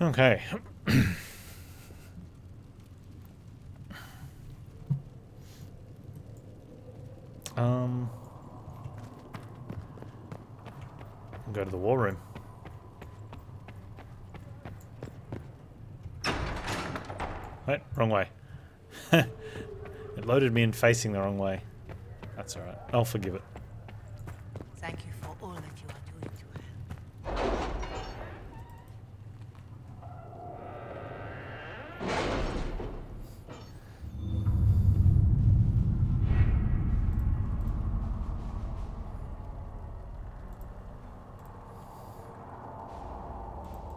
Okay. Go to the war room. Wait, wrong way. It loaded me in facing the wrong way. That's alright. I'll forgive it. Thank you for all that you are doing to help.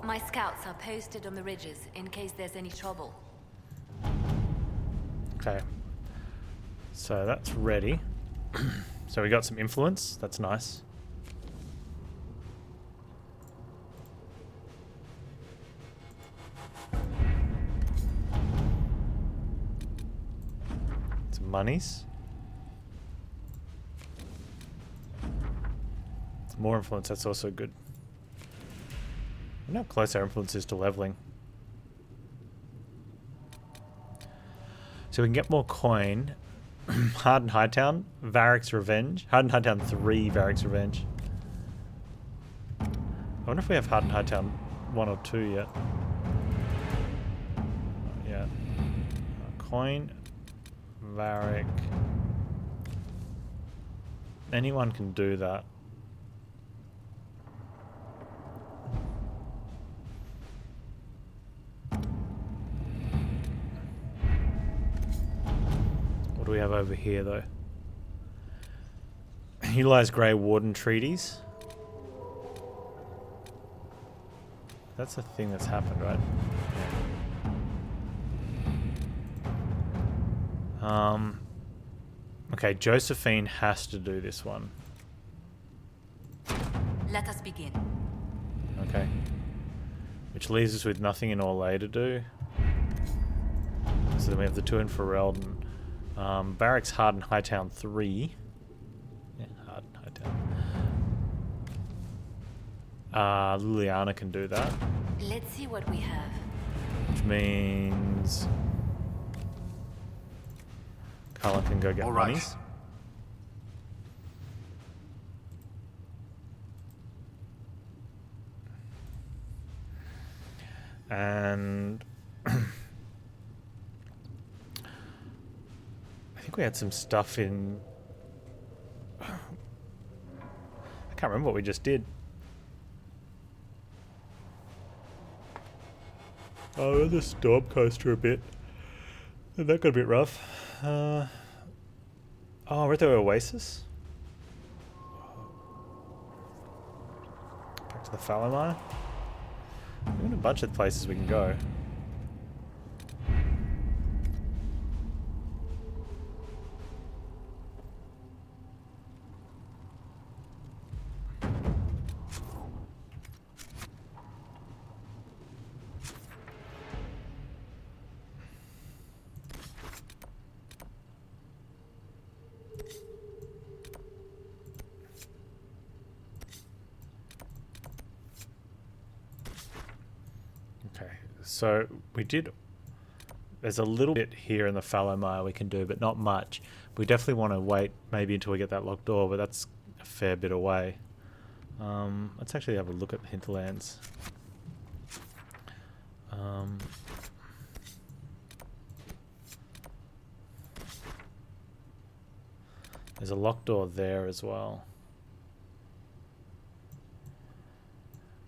My scouts are posted on the ridges in case there's any trouble. Okay. So that's ready. So we got some influence. That's nice. Some monies. More influence. That's also good. I wonder how close our influence is to leveling. So we can get more coin. Hardened Hightown, Varric's Revenge. Hardened Hightown 3, Varric's Revenge. I wonder if we have Hardened Hightown 1 or 2 yet. Not yet. Coin, Varric. Anyone can do that. What do we have over here, though? Utilize Grey Warden treaties. That's a thing that's happened, right? Yeah. Okay, Josephine has to do this one. Let us begin. Okay. Which leaves us with nothing in Orlais to do. So then we have the two in Ferelden. Barracks Hardened Hightown 3. Yeah, Hardened Hightown. Liliana can do that. Let's see what we have. Which means Carla can go get monies. And I think we had some stuff in... I can't remember what we just did. Oh, we're the storm coaster a bit. That got a bit rough. Oh, we're at the Oasis. Back to the Falomar. We've got a bunch of places we can go. So we did, there's a little bit here in the Falomar we can do, but not much. We definitely want to wait maybe until we get that locked door, but that's a fair bit away. Let's actually have a look at the hinterlands. There's a locked door there as well.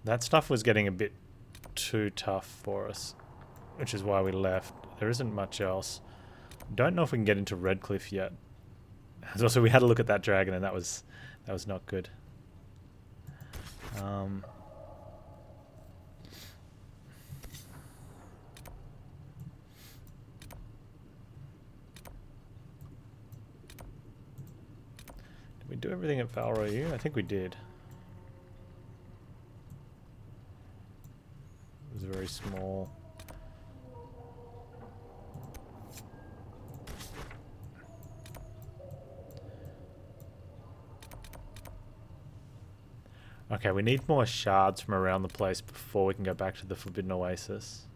That stuff was getting a bit too tough for us, which is why we left. There isn't much else. Don't know if we can get into Redcliffe yet. Also, we had a look at that dragon, and that was not good. Did we do everything at Valroyu? I think we did. It was very small. Okay, we need more shards from around the place before we can go back to the Forbidden Oasis.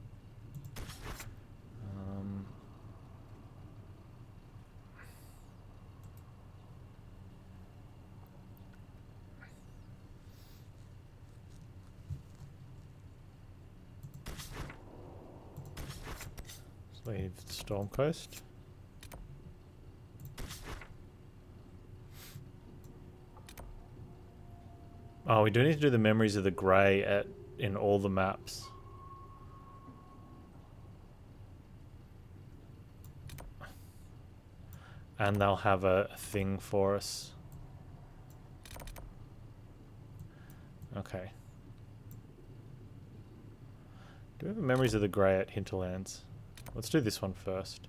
Let's leave Storm Coast. Oh, we do need to do the Memories of the Grey in all the maps. And they'll have a thing for us. Okay. Do we have a Memories of the Grey at Hinterlands? Let's do this one first.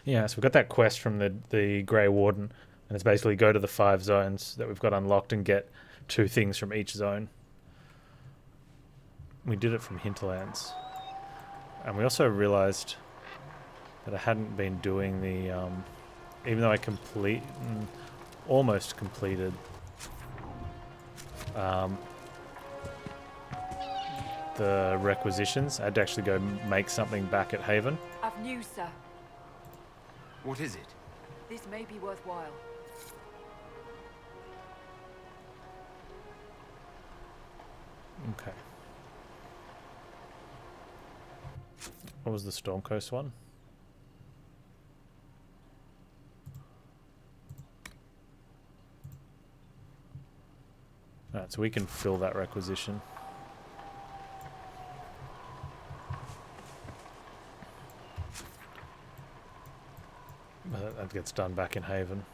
Yeah, so we've got that quest from the Grey Warden, and it's basically go to the 5 zones that we've got unlocked and get 2 things from each zone. We did it from Hinterlands. And we also realised that I hadn't been doing the... even though I almost completed the requisitions, I had to actually go make something back at Haven. I've news, sir. What is it? This may be worthwhile. Okay. What was the Storm Coast one? Alright, so we can fill that requisition. That gets done back in Haven.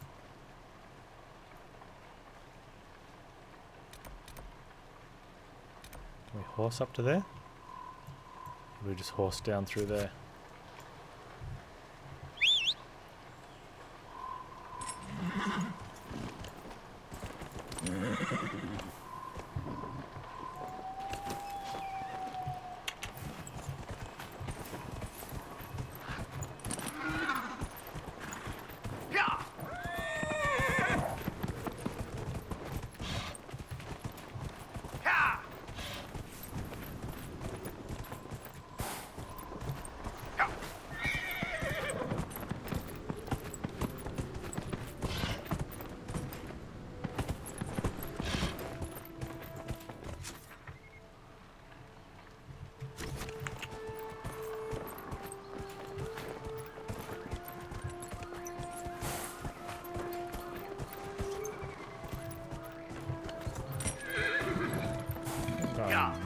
Can we horse up to there? Or we just horse down through there?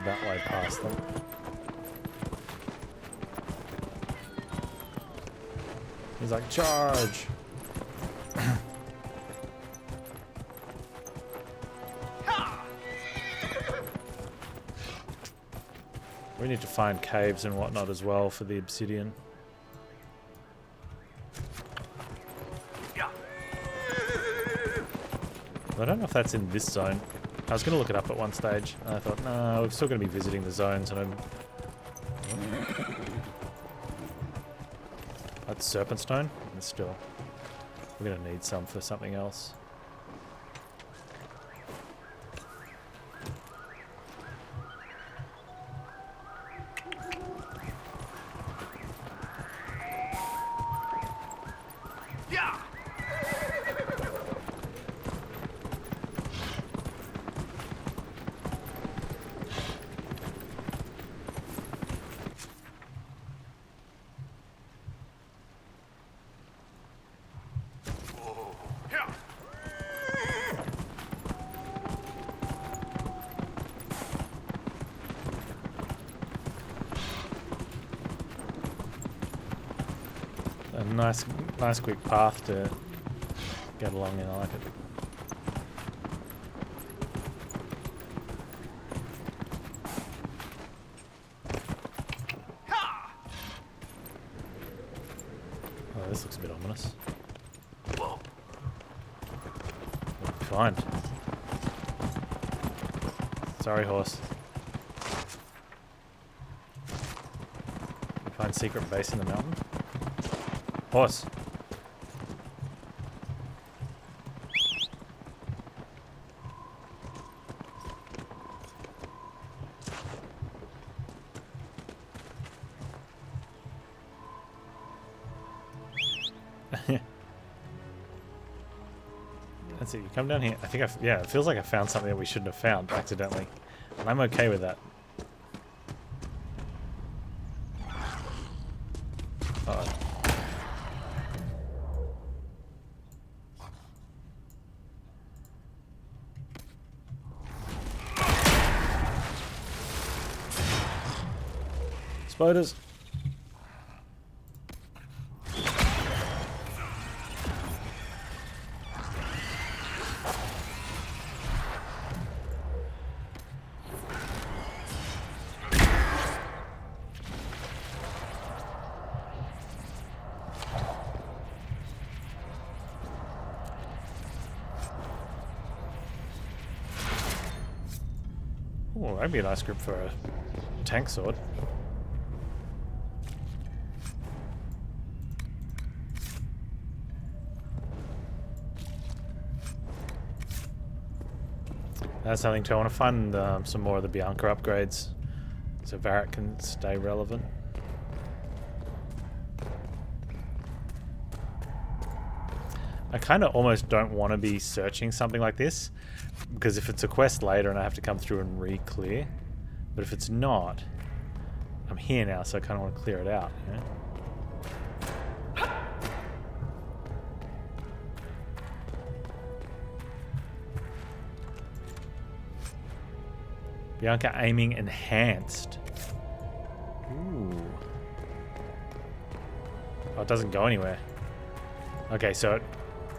That way past them. He's like, charge! We need to find caves and whatnot as well for the obsidian. I don't know if that's in this zone. I was going to look it up at one stage, and I thought, no, we're still going to be visiting the zones, and that's Serpentstone, and still, we're going to need some for something else. Nice quick path to get along in. I like it. ominous. Fine. Sorry, horse. We find secret base in the mountain. Horse. That's it. You come down here. I think yeah, it feels like I found something that we shouldn't have found accidentally. And I'm okay with that. Uh-oh. Spiders. Oh, that'd be a nice grip for a tank sword. That's something too. I want to find some more of the Bianca upgrades so Varric can stay relevant. I kind of almost don't want to be searching something like this, because if it's a quest later and I have to come through and re-clear, but if it's not, I'm here now, so I kind of want to clear it out, you know? Bianca aiming enhanced. Ooh. Oh, it doesn't go anywhere. Okay, so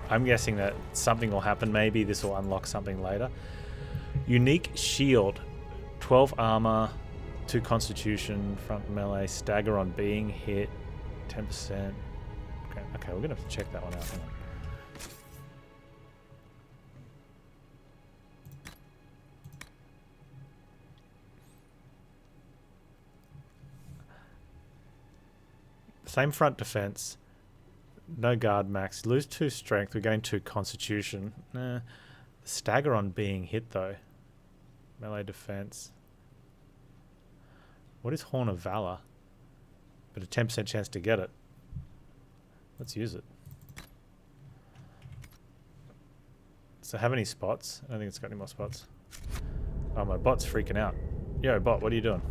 I'm guessing that something will happen. Maybe this will unlock something later. Unique shield. 12 armor, 2 constitution, front melee, stagger on being hit, 10%. Okay, we're going to have to check that one out. Hang on. Same front defense. No guard max. Lose 2 strength. We gain 2 constitution. Stagger on being hit though. Melee defense. What is Horn of Valor? But a 10% chance to get it. Let's use it. Does it have any spots? I don't think it's got any more spots. Oh, my bot's freaking out. Yo, bot, what are you doing?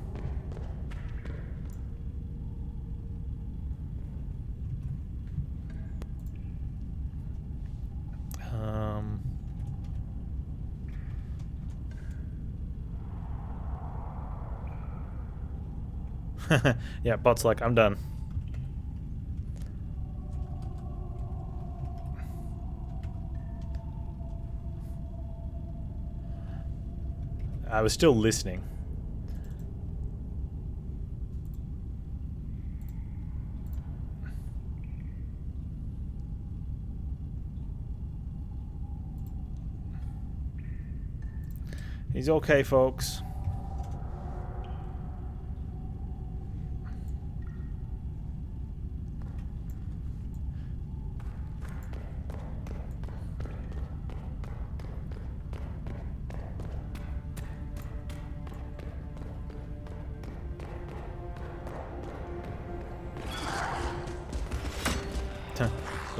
Yeah, bot's like, I'm done. I was still listening. He's okay, folks.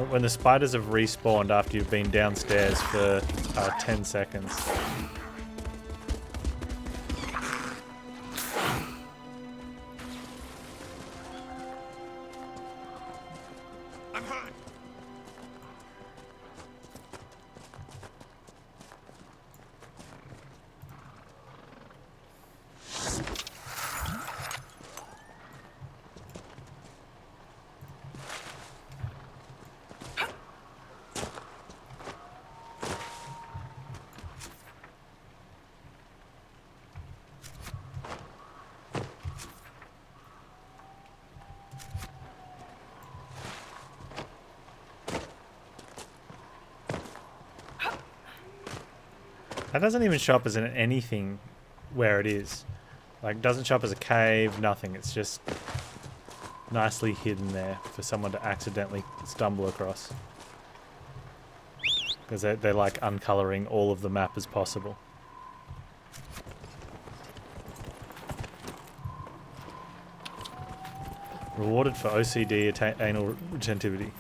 When the spiders have respawned after you've been downstairs for 10 seconds. I'm hurt. That doesn't even show up as anything where it is. Like, doesn't show up as a cave, nothing. It's just nicely hidden there for someone to accidentally stumble across. Because they're like uncoloring all of the map as possible. Rewarded for OCD anal retentivity.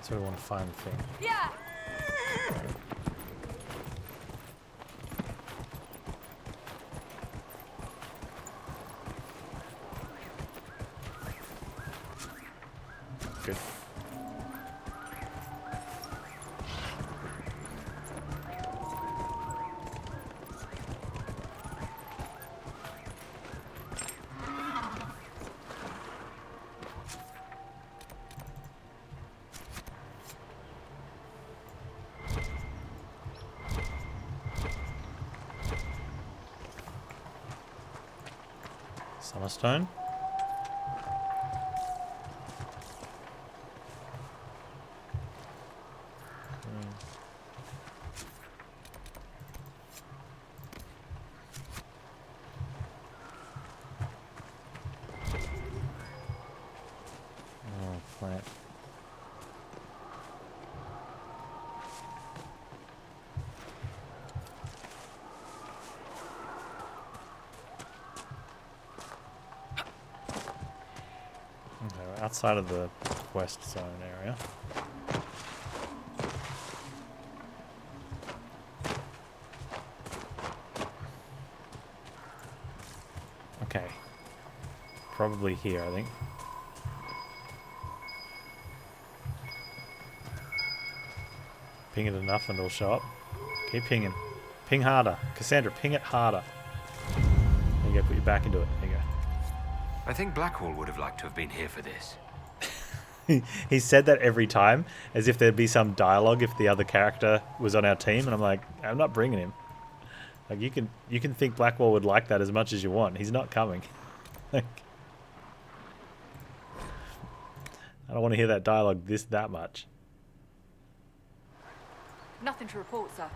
So we want to find the thing. Yeah. Good. Summerstone. Oh, plant. Okay, we're outside of the quest zone area. Okay. Probably here, I think. Ping it enough and it'll show up. Keep pinging. Ping harder. Cassandra, ping it harder. There you go, put your back into it. There you go. I think Blackwall would have liked to have been here for this. He said that every time, as if there'd be some dialogue if the other character was on our team, and I'm like, I'm not bringing him. Like, you can think Blackwall would like that as much as you want. He's not coming. Like, I don't want to hear that dialogue that much. Nothing to report, sir.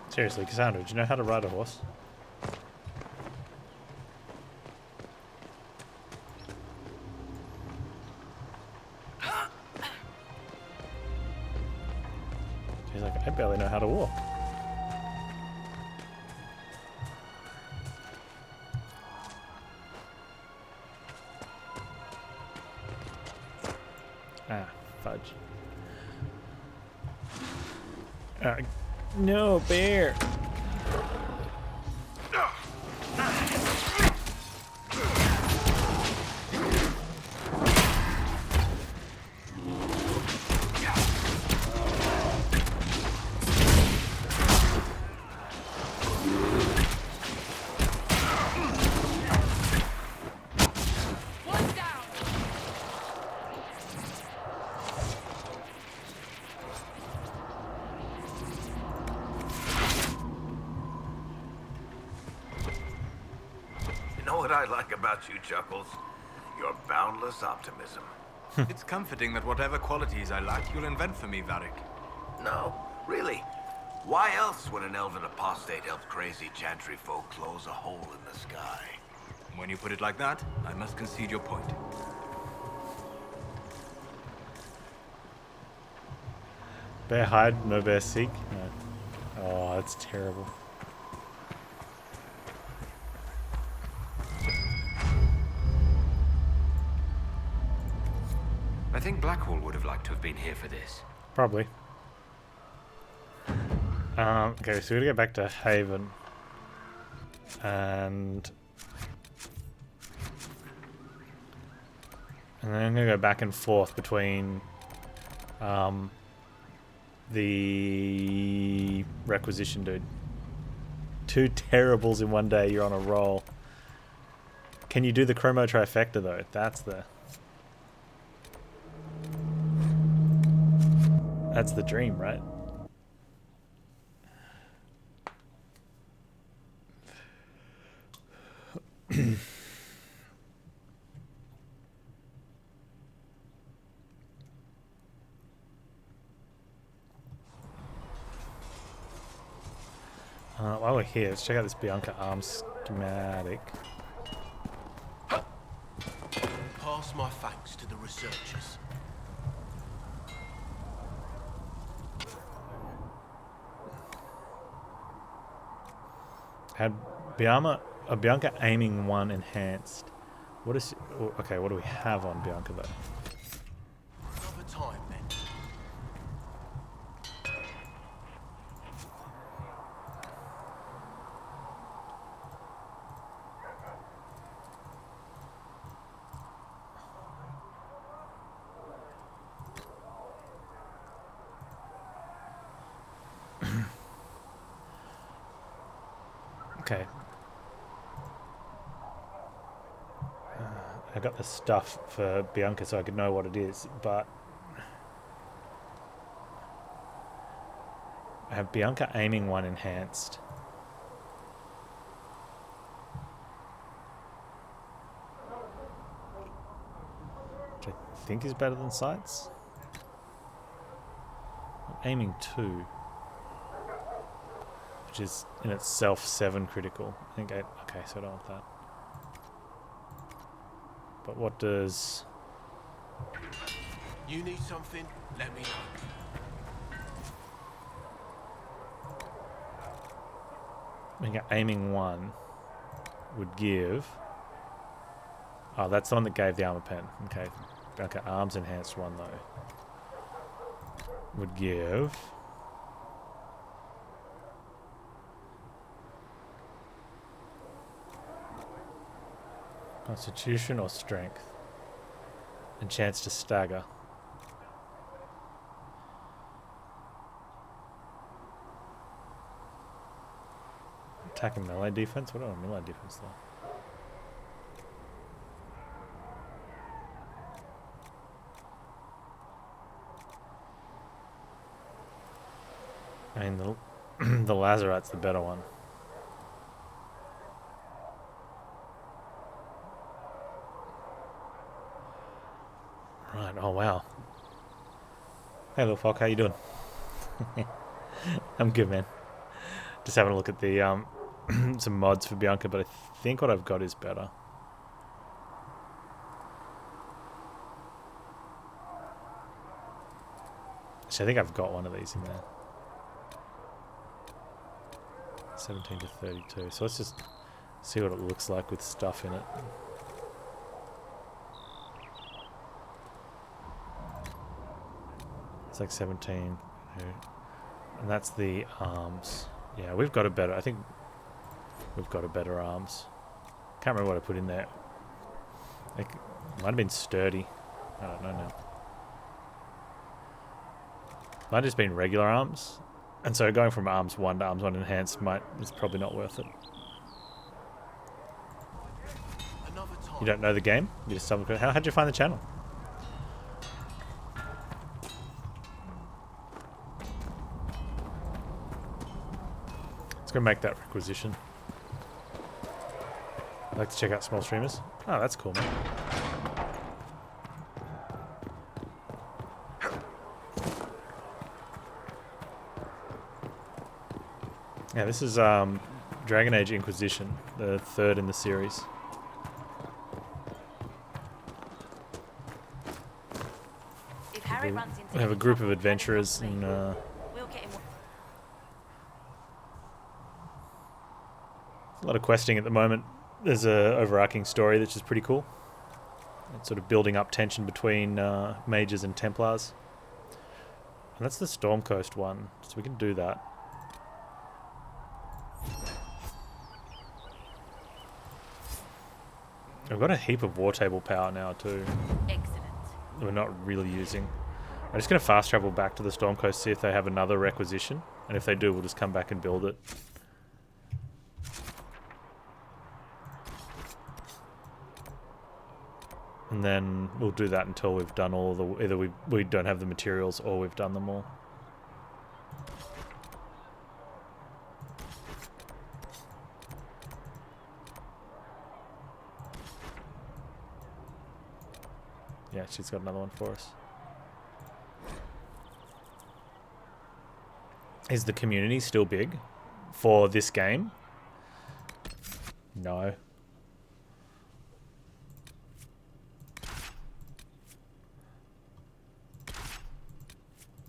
Seriously, Cassandra, do you know how to ride a horse? She's like, I barely know how to walk. Ah, fudge. No, bear. like about you, Chuckles? Your boundless optimism. It's comforting that whatever qualities I lack, you'll invent for me, Varric. No, really. Why else would an elven apostate help crazy chantry folk close a hole in the sky? When you put it like that, I must concede your point. Bear hide, no bear seek. No. Oh, that's terrible. I think Blackwall would have liked to have been here for this. Probably. Okay, so we're gonna get back to Haven. And then I'm gonna go back and forth between the requisition dude. 2 terribles in one day, you're on a roll. Can you do the chromo trifecta though? That's the dream, right? While we're here, let's check out this Bianca arms schematic. Pass my thanks to the researchers. Had Bianca aiming 1 enhanced. What is... Okay, what do we have on Bianca though? Another time then. Okay. I got the stuff for Bianca so I could know what it is, but I have Bianca aiming 1 enhanced. Which I think is better than sights. Aiming 2. Which is in itself 7 critical. I think 8. Okay, so I don't want that. But what does... You need something? Let me know. I think aiming 1 would give... Oh, that's the one that gave the armor pen. Okay. Okay, arms enhanced 1 though. Would give... Constitution or strength? And chance to stagger. Attacking melee defense? What about melee defense though? I mean, the Lazarite's the better one. Right, oh wow. Hey little fuck, how you doing? I'm good, man. Just having a look at the some mods for Bianca, but I think what I've got is better. Actually, I think I've got one of these in there. 17 to 32. So let's just see what it looks like with stuff in it. It's like 17. And that's the arms. Yeah, we've got a better... I think we've got a better arms. Can't remember what I put in there. It might have been sturdy. I don't know now. Might have just been regular arms. And so going from arms 1 to arms 1 enhanced is probably not worth it. You don't know the game? You just stumbled across... How'd you find the channel? Let's go make that requisition. I like to check out small streamers. Oh, that's cool, man. Yeah, this is Dragon Age Inquisition, the third in the series. If Harry runs into We have a any group of trouble, adventurers head and across me. We'll get him. a lot of questing at the moment. There's a overarching story that's just pretty cool. It's sort of building up tension between mages and Templars. And that's the Stormcoast one, so we can do that. I've got a heap of war table power now too. Excellent. We're not really using. I'm just going to fast travel back to the Stormcoast, see if they have another requisition. And if they do, we'll just come back and build it. And then we'll do that until we've done all the... Either we don't have the materials or we've done them all. Yeah, she's got another one for us. Is the community still big for this game? No.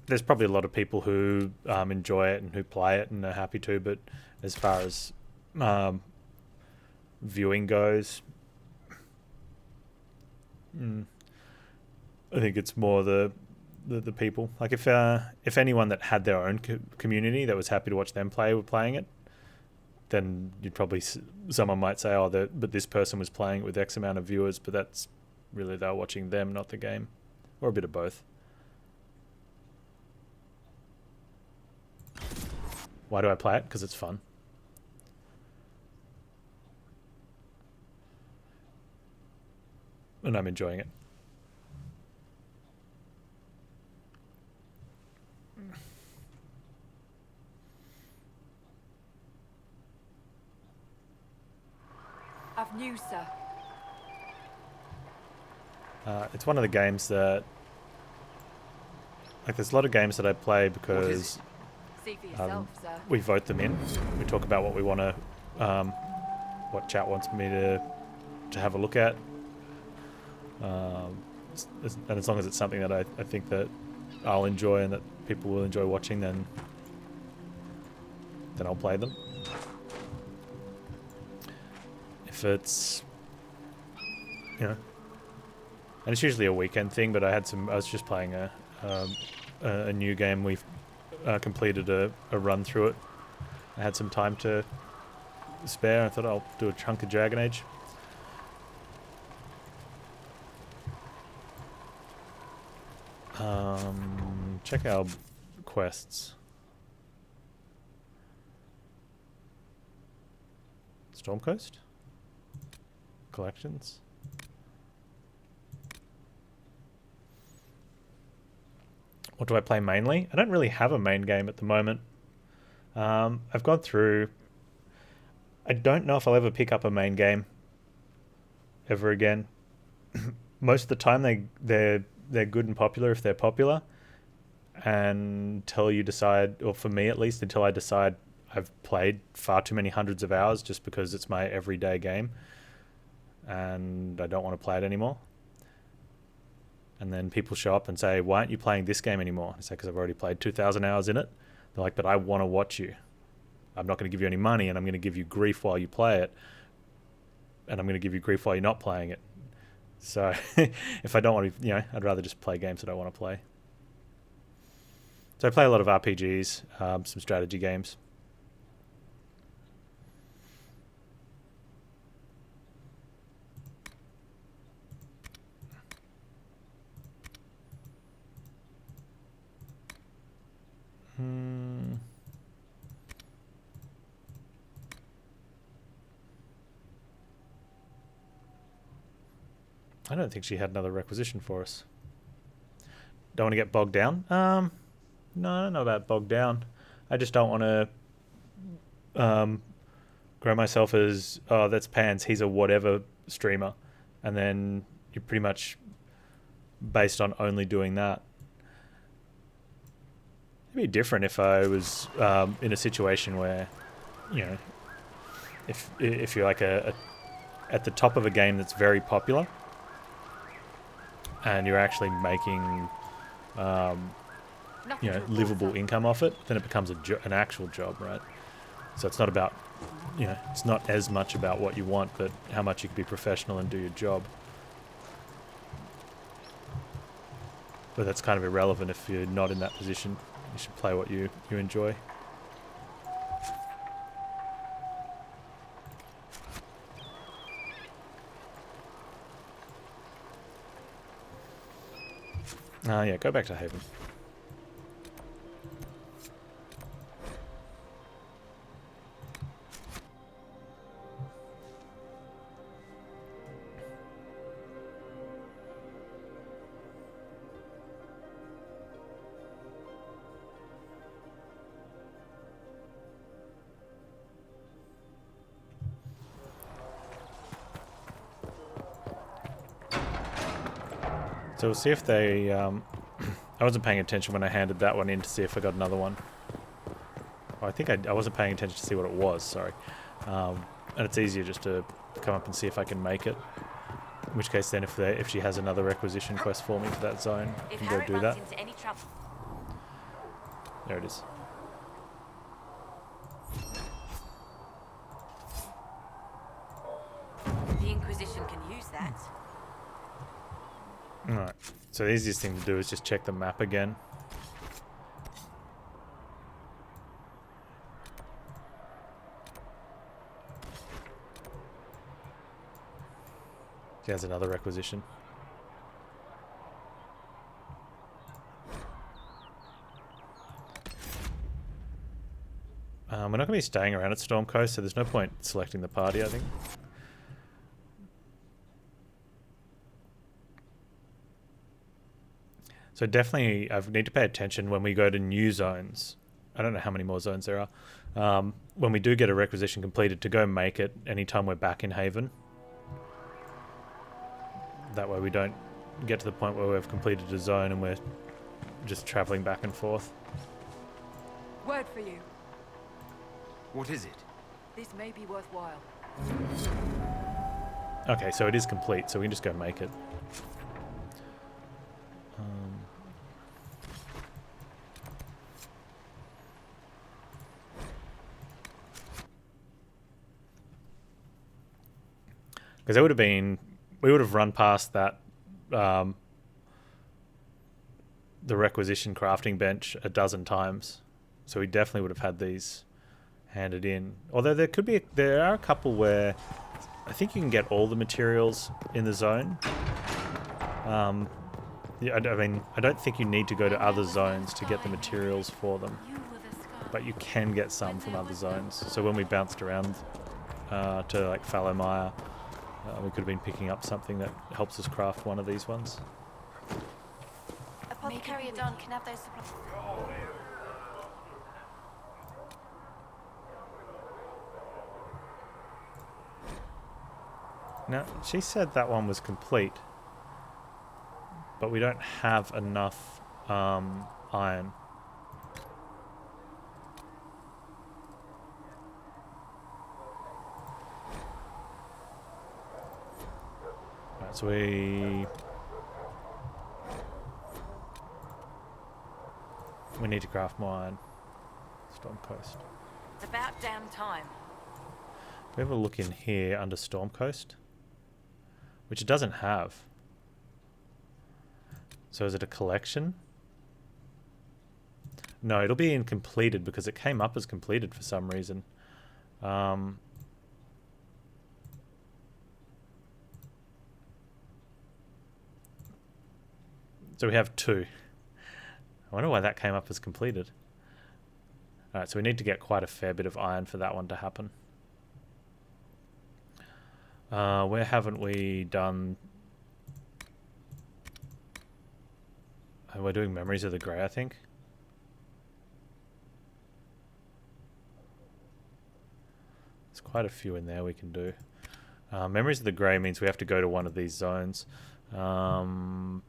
There's probably a lot of people who enjoy it and who play it and are happy to, but as far as viewing goes, I think it's more the people. Like if anyone that had their own community that was happy to watch them play were playing it, then you'd probably someone might say, oh, but this person was playing it with X amount of viewers, but that's really they're watching them, not the game, or a bit of both. Why do I play it? Because it's fun. And I'm enjoying it. I've news, sir. It's one of the games that... Like, there's a lot of games that I play because... See for yourself, sir. we vote them in. We talk about what we want to, what chat wants me to have a look at. And as long as it's something that I think that I'll enjoy and that people will enjoy watching, then I'll play them. If it's, and it's usually a weekend thing, but I was just playing a new game. We've completed a run through it. I had some time to spare. I thought I'll do a chunk of Dragon Age. Check our quests. Stormcoast? Collections? What do I play mainly? I don't really have a main game at the moment. I've gone through... I don't know if I'll ever pick up a main game ever again. Most of the time they're good and popular if they're popular. And until you decide, or for me at least, until I decide I've played far too many hundreds of hours just because it's my everyday game and I don't want to play it anymore. And then people show up and say, why aren't you playing this game anymore? I say, because I've already played 2,000 hours in it. They're like, but I want to watch you. I'm not going to give you any money, and I'm going to give you grief while you play it. And I'm going to give you grief while you're not playing it. So if I don't want to, I'd rather just play games that I want to play. So I play a lot of RPGs, some strategy games. I don't think she had another requisition for us. Don't want to get bogged down? No, I don't know about bogged down. I just don't want to grow myself as, oh, that's Panz, he's a whatever streamer. And then you're pretty much based on only doing that. It'd be different if I was in a situation where, you know, if you're like at the top of a game that's very popular and you're actually making you know, livable income off it, then it becomes an actual job, right? So it's not about, you know, it's not as much about what you want, but how much you can be professional and do your job. But that's kind of irrelevant if you're not in that position. You should play what you enjoy. Yeah, go back to Haven. So we'll see if they... I wasn't paying attention when I handed that one in to see if I got another one. Oh, I think I wasn't paying attention to see what it was, sorry. And it's easier just to come up and see if I can make it. In which case then if she has another requisition quest for me for that zone, I can go do that. Into any trouble. There it is. The Inquisition can use that. Alright, so the easiest thing to do is just check the map again. She has another requisition. We're not going to be staying around at Storm Coast, so there's no point selecting the party, I think. So definitely, I need to pay attention when we go to new zones. I don't know how many more zones there are. When we do get a requisition completed, to go make it anytime we're back in Haven. That way we don't get to the point where we've completed a zone and we're just travelling back and forth. Word for you. What is it? This may be worthwhile. Okay, so it is complete, so we can just go make it. Because it would have been, we would have run past that, the requisition crafting bench a dozen times. So we definitely would have had these handed in. Although there are a couple where I think you can get all the materials in the zone. Yeah, I mean, I don't think you need to go to other zones to get the materials for them. But you can get some from other zones. So when we bounced around to like Fallowmire, we could have been picking up something that helps us craft one of these ones. Apothecary Don can have those supplies. Now, she said that one was complete. But we don't have enough iron. Right, so we need to craft more iron. Storm Coast. It's about damn time. We have a look in here under Storm Coast, which it doesn't have. So is it a collection? No, it'll be in completed because it came up as completed for some reason. So we have 2. I wonder why that came up as completed. Alright, so we need to get quite a fair bit of iron for that one to happen. Where haven't we done... We're doing Memories of the Grey, I think. There's quite a few in there we can do. Memories of the Grey means we have to go to one of these zones. We found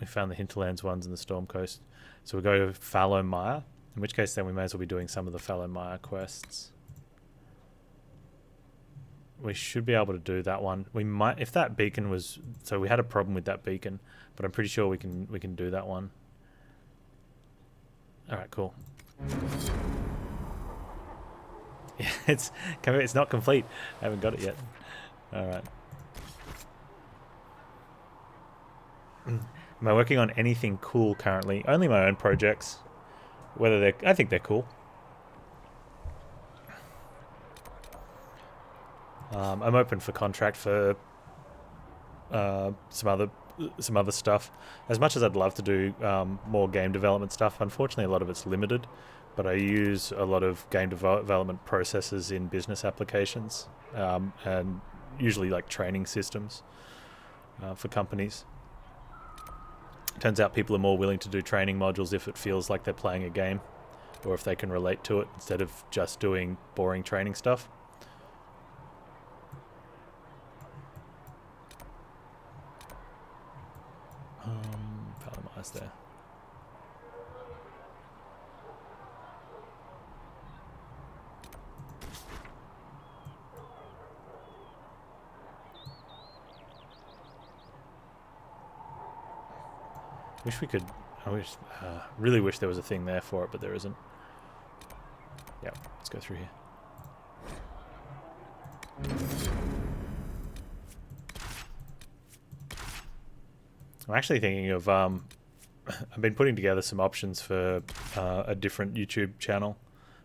the Hinterlands ones in the Storm Coast. So we'll go to Fallow Mire, in which case then we may as well be doing some of the Fallow Mire quests. We should be able to do that one. We might, if that beacon was, so we had a problem with that beacon, but I'm pretty sure we can do that one. All right, cool. Yeah, it's not complete. I haven't got it yet. All right. Am I working on anything cool currently? Only my own projects. Whether they're, I think they're cool. I'm open for contract for some other stuff. As much as I'd love to do more game development stuff, unfortunately a lot of it's limited. But I use a lot of game development processes in business applications, and usually like training systems for companies. Turns out people are more willing to do training modules if it feels like they're playing a game, or if they can relate to it instead of just doing boring training stuff. Palomire's there. Wish we could. Really wish there was a thing there for it, but there isn't. Yeah, let's go through here. I'm actually thinking of. I've been putting together some options for a different YouTube channel,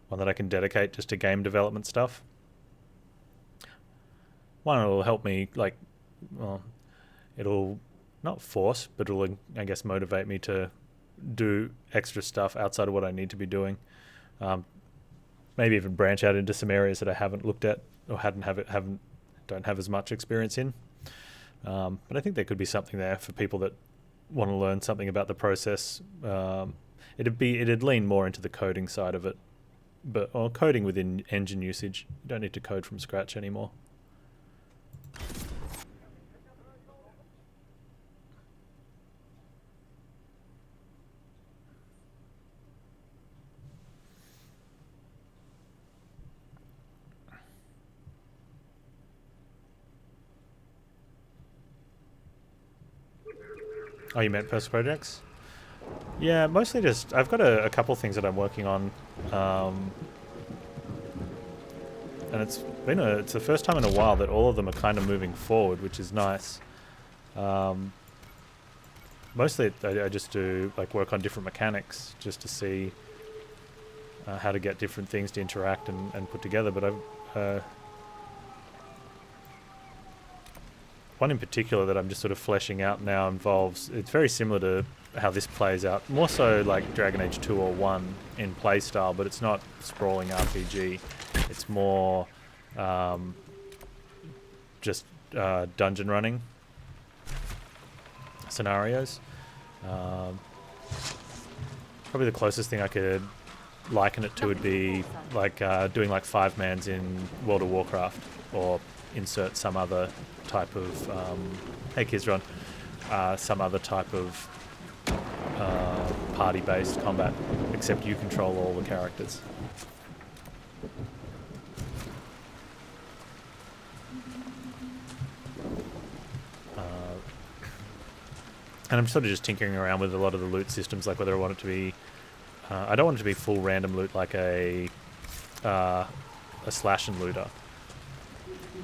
one that I can dedicate just to game development stuff. One will help me, like, well, it'll. Not force, but it'll, I guess, motivate me to do extra stuff outside of what I need to be doing. Maybe even branch out into some areas that I haven't looked at or don't have as much experience in. But I think there could be something there for people that want to learn something about the process. It'd lean more into the coding side of it, or coding within engine usage. You don't need to code from scratch anymore. Oh, you meant personal projects? Yeah, mostly just... I've got a couple things that I'm working on. And it's the first time in a while that all of them are kind of moving forward, which is nice. Mostly I just do like work on different mechanics just to see how to get different things to interact and put together. But I've... one in particular that I'm just sort of fleshing out now involves, it's very similar to how this plays out, more so like Dragon Age 2 or 1 in play style, but it's not sprawling RPG. It's more just dungeon running scenarios. Probably the closest thing I could liken it to would be like doing like 5-mans in World of Warcraft, or insert some other type of hey Kizron, some other type of party-based combat, except you control all the characters. And I'm sort of just tinkering around with a lot of the loot systems, like whether I want it to be I don't want it to be full random loot like a slash and looter.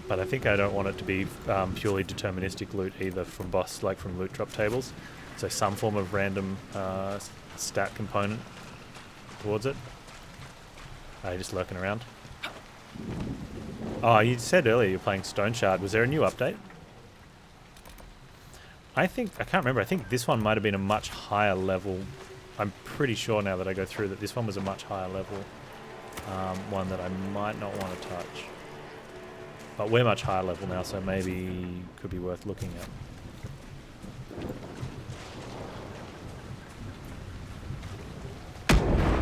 But I think I don't want it to be purely deterministic loot either from from loot drop tables. So some form of random stat component towards it. Are you just lurking around? Oh, you said earlier you're playing Stone Shard. Was there a new update? I can't remember. I think this one might have been a much higher level. I'm pretty sure now that I go through that this one was a much higher level one that I might not want to touch. But we're much higher level now, so maybe could be worth looking at.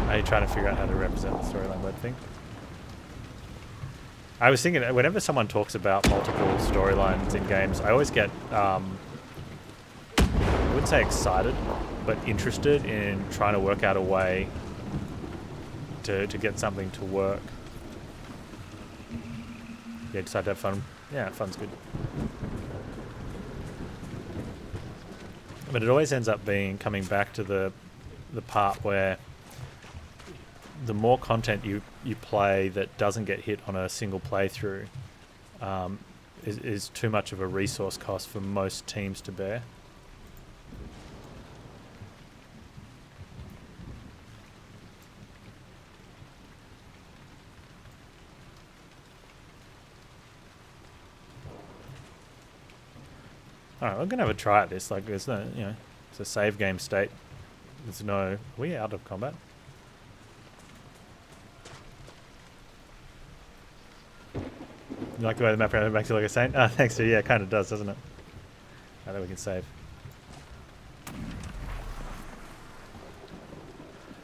Are you trying to figure out how to represent the storyline web thing? I was thinking, whenever someone talks about multiple storylines in games, I always get, I wouldn't say excited, but interested in trying to work out a way to get something to work. Yeah, decide to have fun. Yeah, fun's good. But it always ends up being coming back to the part where the more content you play that doesn't get hit on a single playthrough is too much of a resource cost for most teams to bear. Alright, we're gonna have a try at this. Like, there's no, it's a save game state. There's no. Are we out of combat? You like the way the map around makes it like a saint? Ah, thanks, yeah, it kind of does, doesn't it? I think we can save.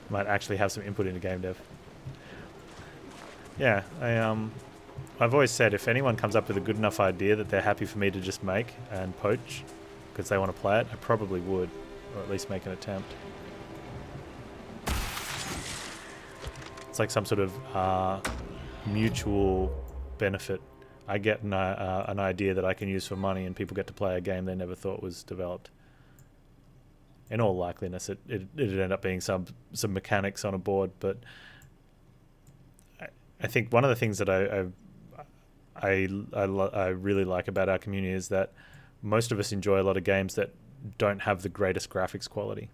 Might actually have some input into game dev. Yeah, I've always said if anyone comes up with a good enough idea that they're happy for me to just make and poach because they want to play it, I probably would, or at least make an attempt. It's like some sort of mutual benefit. I get an idea that I can use for money, and people get to play a game they never thought was developed. In all likeliness, it'd end up being some mechanics on a board, but I think one of the things that I really like about our community is that most of us enjoy a lot of games that don't have the greatest graphics quality,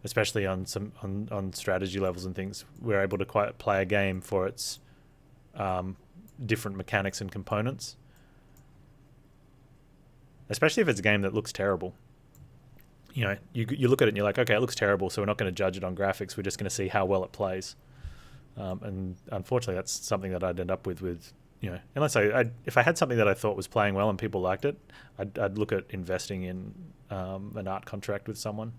especially on strategy levels and things. We're able to quite play a game for its different mechanics and components, especially if it's a game that looks terrible. You look at it and you're like, okay, it looks terrible, so we're not going to judge it on graphics. We're just going to see how well it plays. And unfortunately, that's something that I'd end up with unless if I had something that I thought was playing well and people liked it, I'd look at investing in an art contract with someone.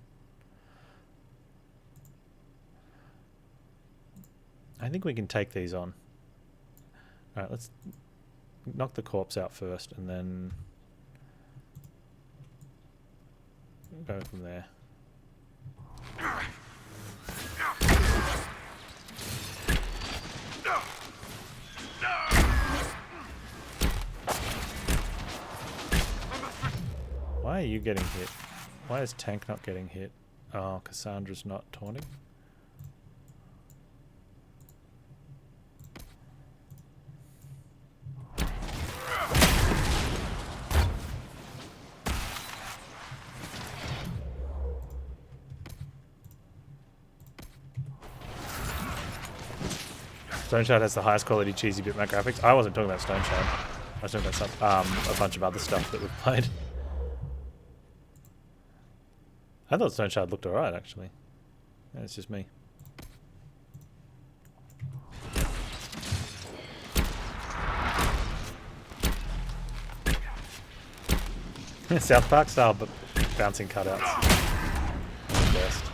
I think we can take these on. All right, let's knock the corpse out first and then go from there. Why are you getting hit? Why is Tank not getting hit? Oh, Cassandra's not taunting. Stone Shard has the highest quality cheesy bitmap graphics. I wasn't talking about Stone Shard. I was talking about a bunch of other stuff that we've played. I thought Stone Shard looked alright, actually. Yeah, it's just me. South Park style, but bouncing cutouts. Best.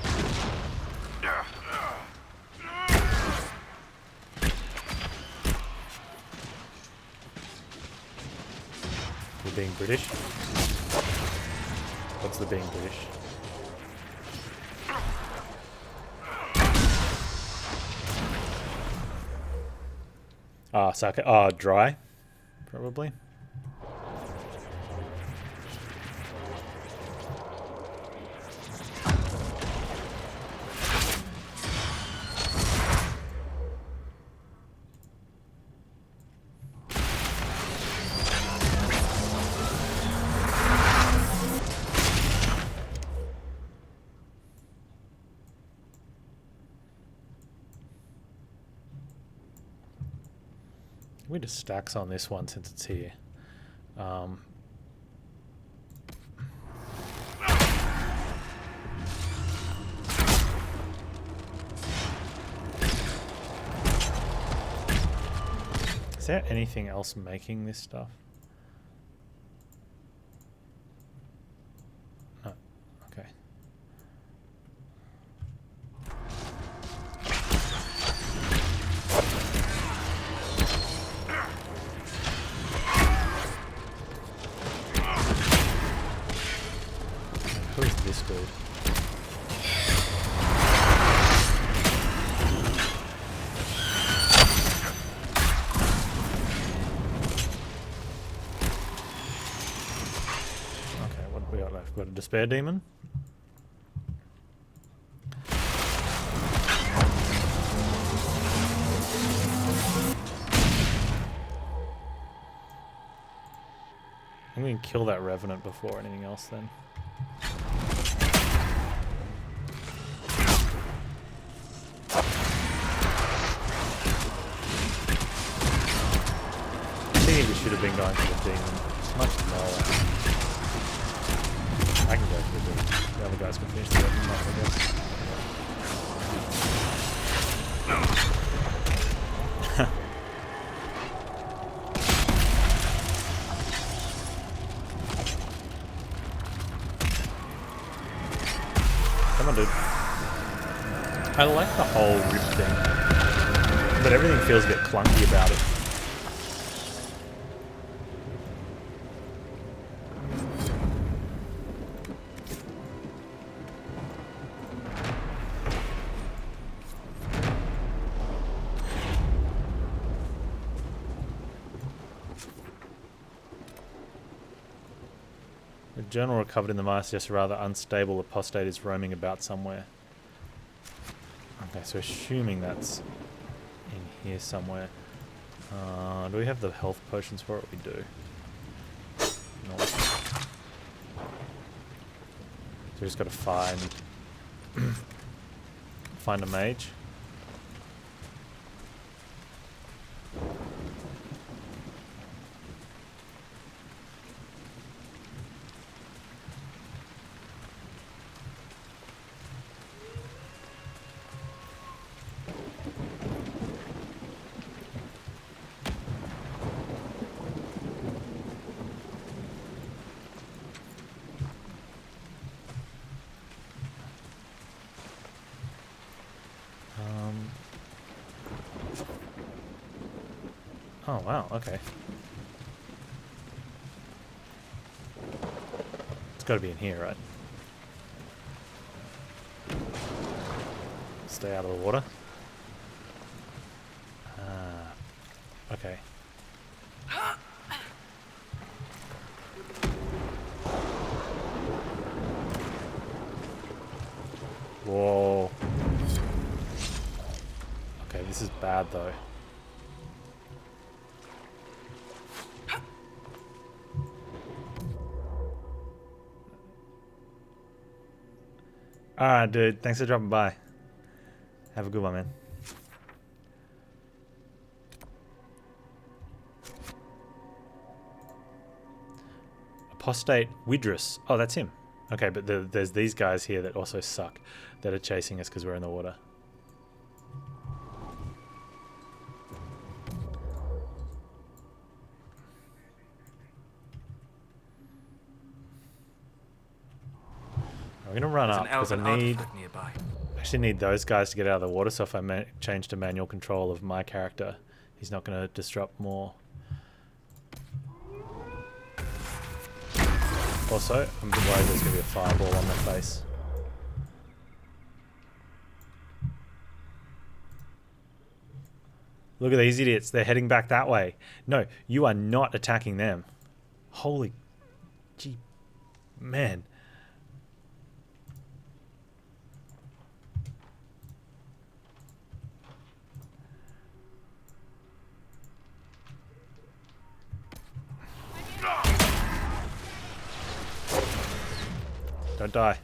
You're being British? What's the being British? Dry, probably. We just stacks on this one since it's here. Is there anything else making this stuff? No. Okay. this dude. Okay, what have we got left? We've got a despair demon. I'm going to kill that revenant before anything else then. I think we should have been going for the demon. It's much smaller. I can go for the demon. The other guys can finish the weapon off, I guess. Come on, dude. I like the whole rip thing, but everything feels a bit clunky about it. The journal recovered in the mine suggests a rather unstable apostate is roaming about somewhere. Okay, so assuming that's in here somewhere. Do we have the health potions for it? We do. No. So we just got to find a mage. Oh wow, okay. It's got to be in here, right? Stay out of the water. Okay. Whoa. Okay, this is bad though. Alright, dude. Thanks for dropping by. Have a good one, man. Apostate Widrus. Oh, that's him. Okay, but there's these guys here that also suck, that are chasing us because we're in the water. I'm gonna run up because I actually need those guys to get out of the water. So if I change to manual control of my character, he's not gonna disrupt more. Also, I'm worried there's gonna be a fireball on their face. Look at these idiots. They're heading back that way. No, you are not attacking them. Holy, gee, man. Don't die.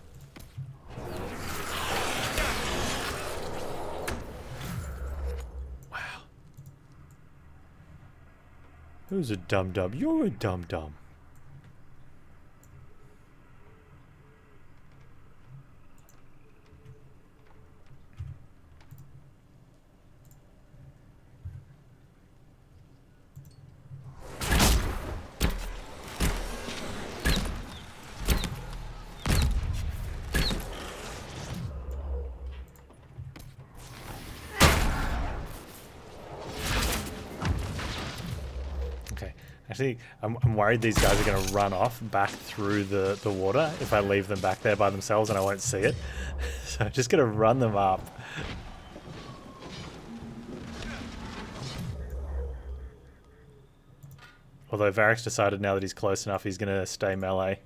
Wow. Who's a dum-dum? You're a dum-dum. Actually, I'm worried these guys are going to run off back through the water if I leave them back there by themselves and I won't see it. So I'm just going to run them up. Although Varric's decided now that he's close enough, he's going to stay melee.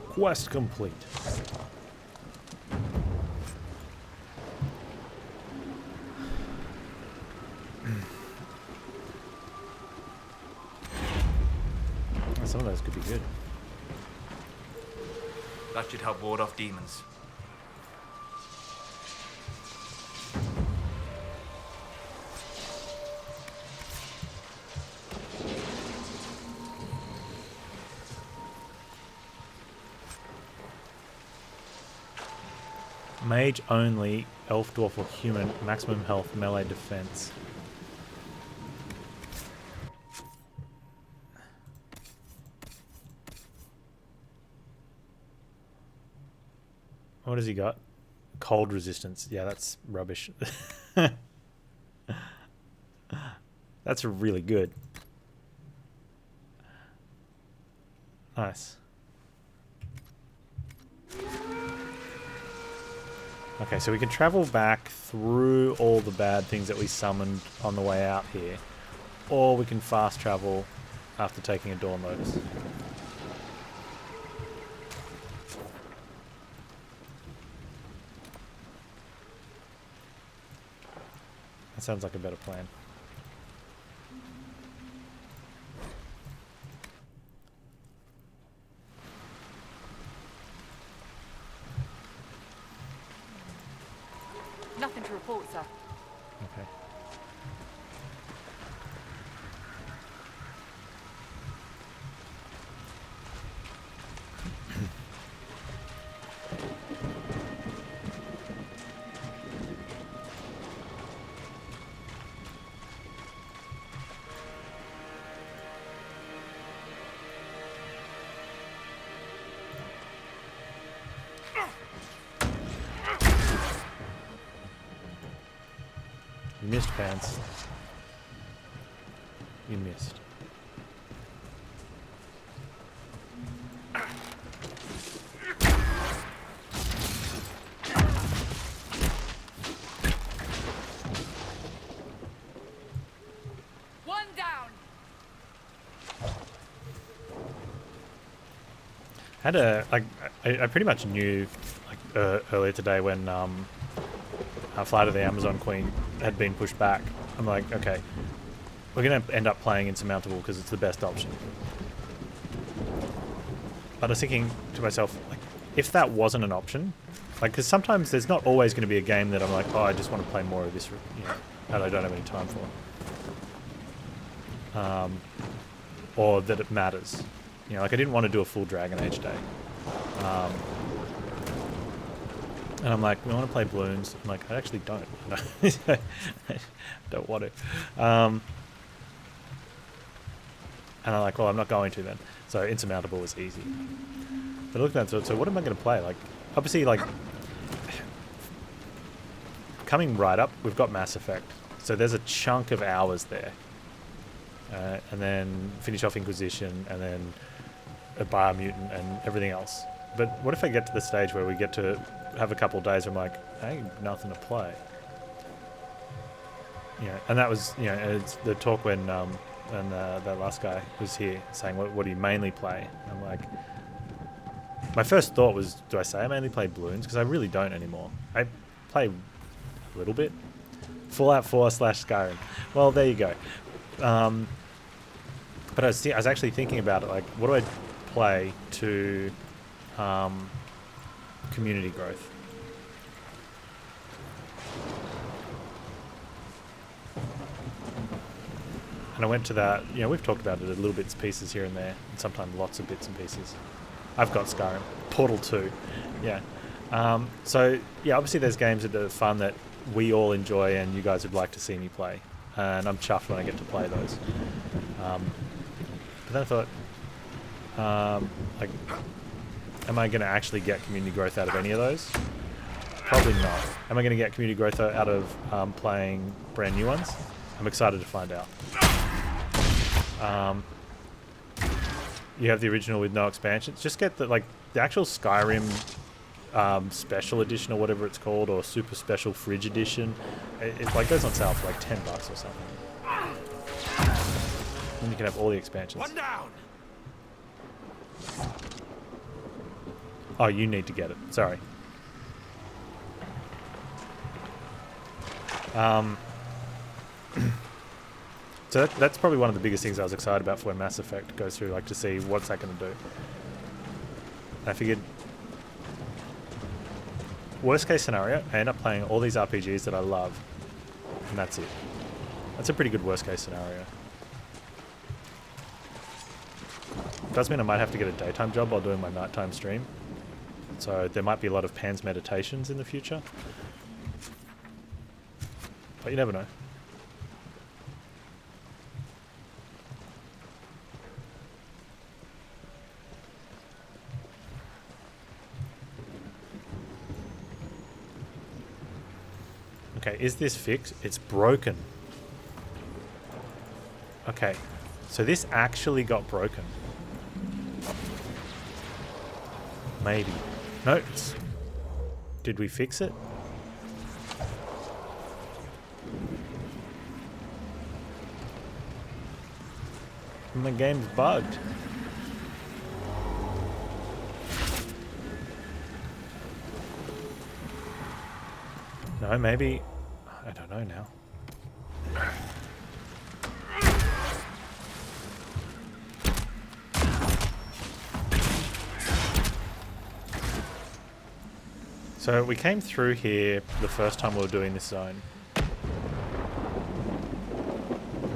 Quest complete. Some of those could be good. That should help ward off demons. Mage only, elf, dwarf, or human, maximum health, melee defense. What has he got? Cold resistance. Yeah, that's rubbish. That's really good. Nice. Okay, so we can travel back through all the bad things that we summoned on the way out here. Or we can fast travel after taking a door notice. That sounds like a better plan. Nothing to report, sir. Okay. You missed, Panz. You missed. One down. Had a I pretty much knew earlier today when Flight of the Amazon Queen had been pushed back. I'm like, okay, we're gonna end up playing Insurmountable because it's the best option. But I was thinking to myself, like, if that wasn't an option, like, because sometimes there's not always going to be a game that I'm like, oh, I just want to play more of this, you know, that I don't have any time for. Or that it matters. You know, like I didn't want to do a full Dragon Age day. And I'm like, we want to play balloons. I'm like, I actually don't. I don't want to. And I'm like, well, I'm not going to then. So Insurmountable was easy. But looking at it, so what am I going to play? Like, obviously, like, coming right up, we've got Mass Effect. So there's a chunk of hours there. And then finish off Inquisition, and then a Biomutant, and everything else. But what if I get to the stage where we get to have a couple of days where I'm like, I ain't nothing to play. Yeah, and that was, you know, it's the talk when that last guy was here saying, what do you mainly play? I'm like, my first thought was, do I say I mainly play balloons? Because I really don't anymore. I play a little bit. Fallout 4 / Skyrim. Well, there you go. But I was actually thinking about it, like, what do I play to community growth? And I went to that, you know, we've talked about it a little bits and pieces here and there, and sometimes lots of bits and pieces. I've got Skyrim. Portal 2, yeah. So, yeah, obviously there's games that are fun that we all enjoy and you guys would like to see me play. And I'm chuffed when I get to play those. But then I thought, like, am I going to actually get community growth out of any of those? Probably not. Am I going to get community growth out of playing brand new ones? I'm excited to find out. You have the original with no expansions. Just get the actual Skyrim special edition or whatever it's called, or super special fridge edition. It like goes on sale for like $10 or something. And you can have all the expansions. One down. Oh, you need to get it. Sorry. So that's probably one of the biggest things I was excited about for when Mass Effect goes through, like to see what's that going to do. I figured, worst case scenario, I end up playing all these RPGs that I love, and that's it. That's a pretty good worst case scenario. Does mean I might have to get a daytime job while doing my nighttime stream. So there might be a lot of Panz meditations in the future. But you never know. Okay, is this fixed? It's broken. Okay, so this actually got broken. Maybe. No, did we fix it? My game's bugged. No, maybe... I don't know now. So we came through here the first time we were doing this zone.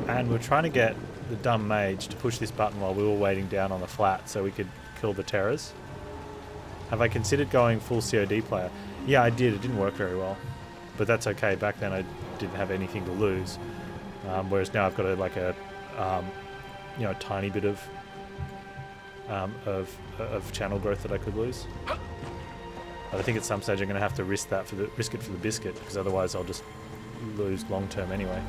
And we were trying to get the dumb mage to push this button while we were waiting down on the flat so we could kill the terrors. Have I considered going full COD player? Yeah, I did. It didn't work very well. But that's okay. Back then I didn't have anything to lose. Whereas now I've got you know, a tiny bit of channel growth that I could lose. But I think at some stage I'm going to have to risk it for the biscuit, because otherwise I'll just lose long term anyway.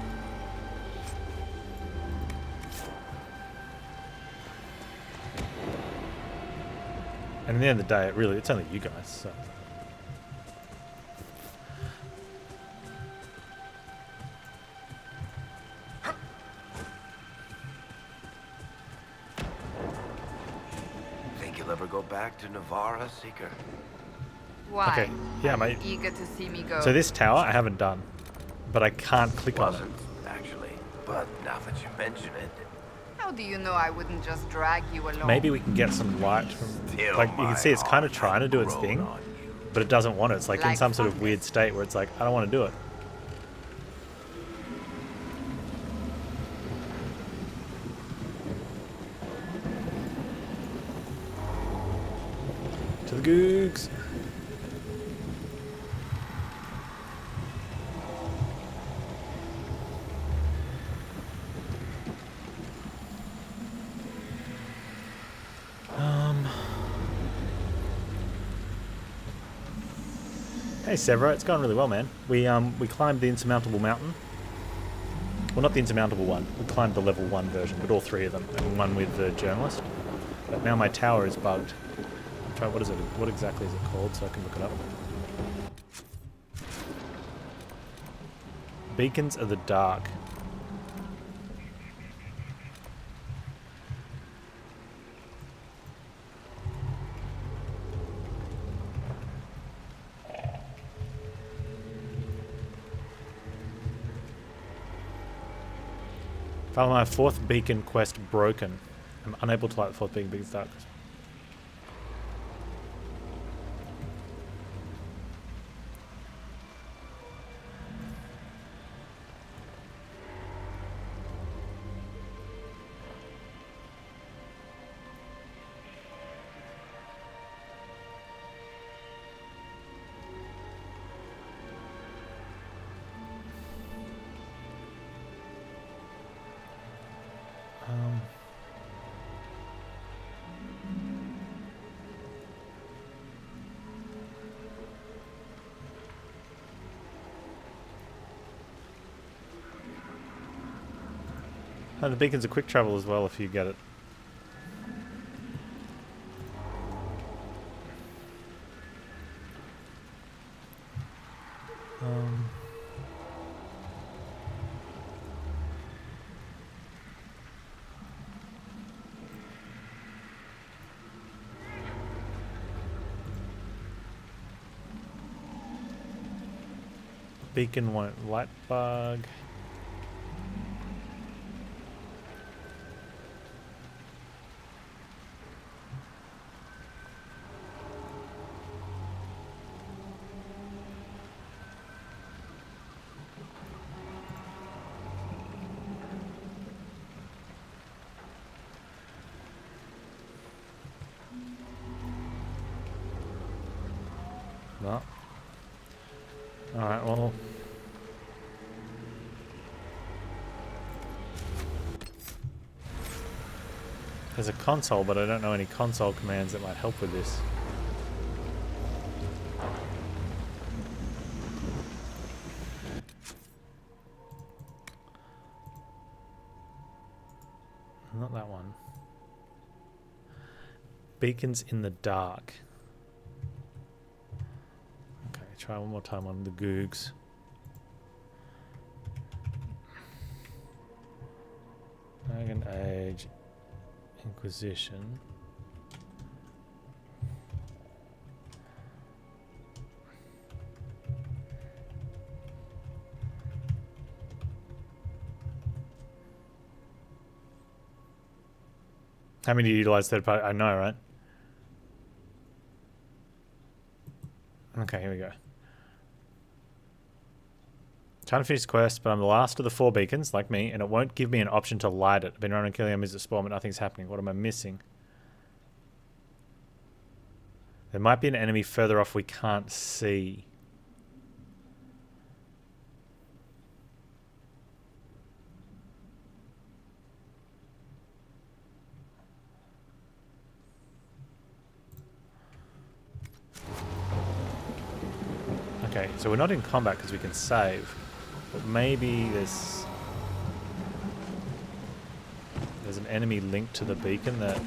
And at the end of the day, it's only you guys, so. Think you'll ever go back to Navarra, Seeker? Why? Okay, yeah, mate. Eager to see me go. So this tower I haven't done, but I can't click on it. Wasn't, actually. But now that you mention it... How do you know I wouldn't just drag you along? Maybe we can get some light from... Like, you can see it's kind of trying to do its thing, but it doesn't want it. It's like in some sort of weird state where it's like, I don't want to do it. To the googs. Hey Severo, it's going really well, man. We climbed the insurmountable mountain. Well, not the insurmountable one. We climbed the level 1 version with all 3 of them, and one with the journalist. But now my tower is bugged. I'm trying, what is it? What exactly is it called, so I can look it up? Beacons of the Dark. Found my 4th beacon quest broken. I'm unable to light the 4th beacon because it's dark. And the beacon's a quick travel as well if you get it. Beacon won't light bug. No. Alright, well. There's a console, but I don't know any console commands that might help with this. Not that one. Beacons in the dark. Okay, try one more time on the Googs. Dragon Age Inquisition. How many do you utilize third party? I know, right? Okay, here we go. Trying to finish the quest, but I'm the last of the 4 beacons, like me, and it won't give me an option to light it. I've been running killing enemies at spawn, but nothing's happening. What am I missing? There might be an enemy further off we can't see. Okay, so we're not in combat because we can save. But maybe there's an enemy linked to the beacon that...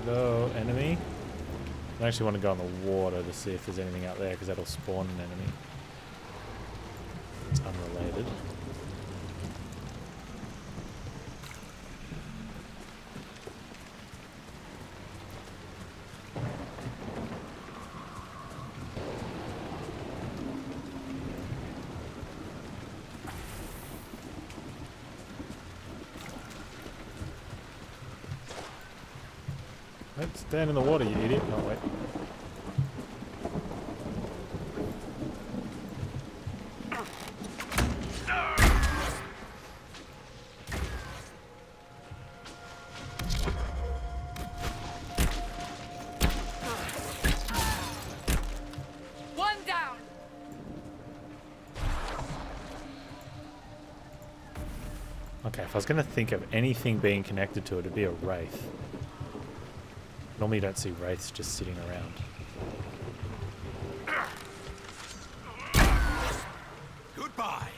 Hello, enemy? I actually want to go on the water to see if there's anything out there because that'll spawn an enemy. It's unrelated. Don't stand in the water, you idiot. Oh, wait. One down. Okay, if I was going to think of anything being connected to it, it'd be a wraith. Normally you don't see wraiths just sitting around. Goodbye.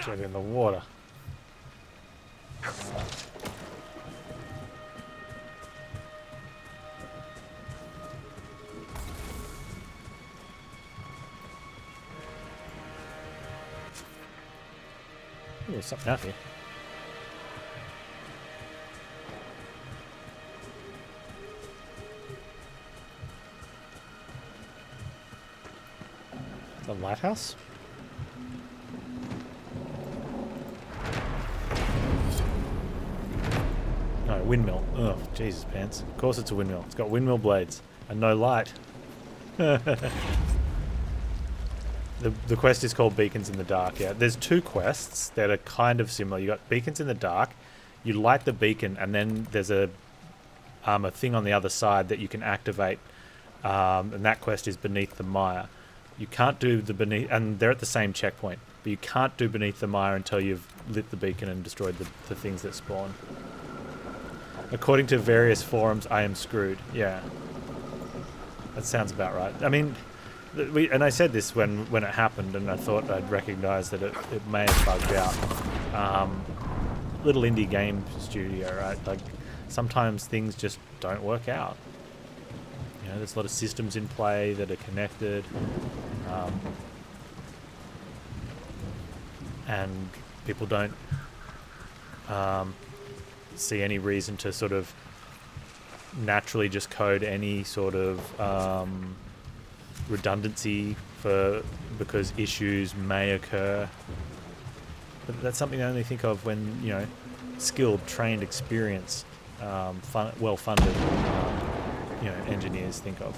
Don't get in the water. there's something out here. The lighthouse? No, windmill. Oh, Jesus, Panz. Of course it's a windmill. It's got windmill blades and no light. The quest is called Beacons in the Dark. Yeah, there's two quests that are kind of similar. You got Beacons in the Dark. You light the beacon, and then there's a thing on the other side that you can activate, and that quest is Beneath the Mire. You can't do the beneath, and they're at the same checkpoint, but you can't do Beneath the Mire until you've lit the beacon and destroyed the things that spawn. According to various forums, I am screwed. Yeah, that sounds about right. I mean, and I said this when it happened, and I thought I'd recognise that it may have bugged out. Little indie game studio, right? Like, sometimes things just don't work out. You know, there's a lot of systems in play that are connected, and people don't see any reason to sort of naturally just code any sort of redundancy because issues may occur. But that's something I only think of when, you know, skilled, trained, experienced, well-funded, you know, engineers think of.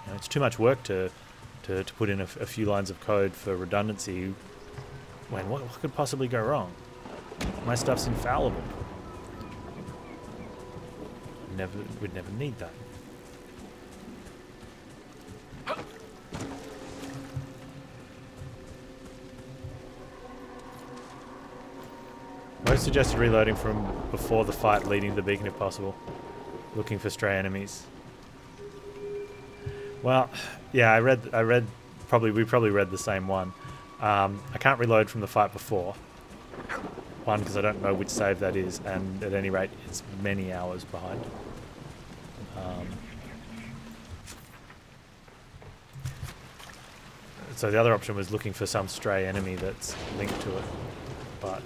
You know, it's too much work to put in a few lines of code for redundancy. When what could possibly go wrong? My stuff's infallible. We'd never need that. Most suggested reloading from before the fight, leading to the beacon if possible. Looking for stray enemies. Well, yeah, we probably read the same one. I can't reload from the fight before. One, because I don't know which save that is, and at any rate, it's many hours behind. So the other option was looking for some stray enemy that's linked to it, but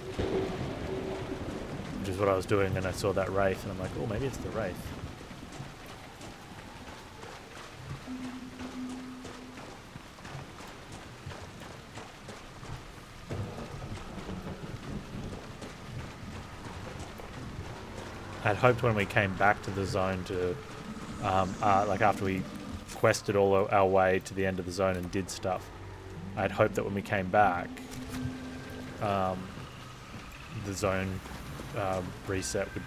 which is what I was doing, and I saw that wraith, and I'm like, oh, maybe it's the wraith. I'd hoped when we came back to the zone to, like after we quested all our way to the end of the zone and did stuff, I'd hoped that when we came back, the zone reset would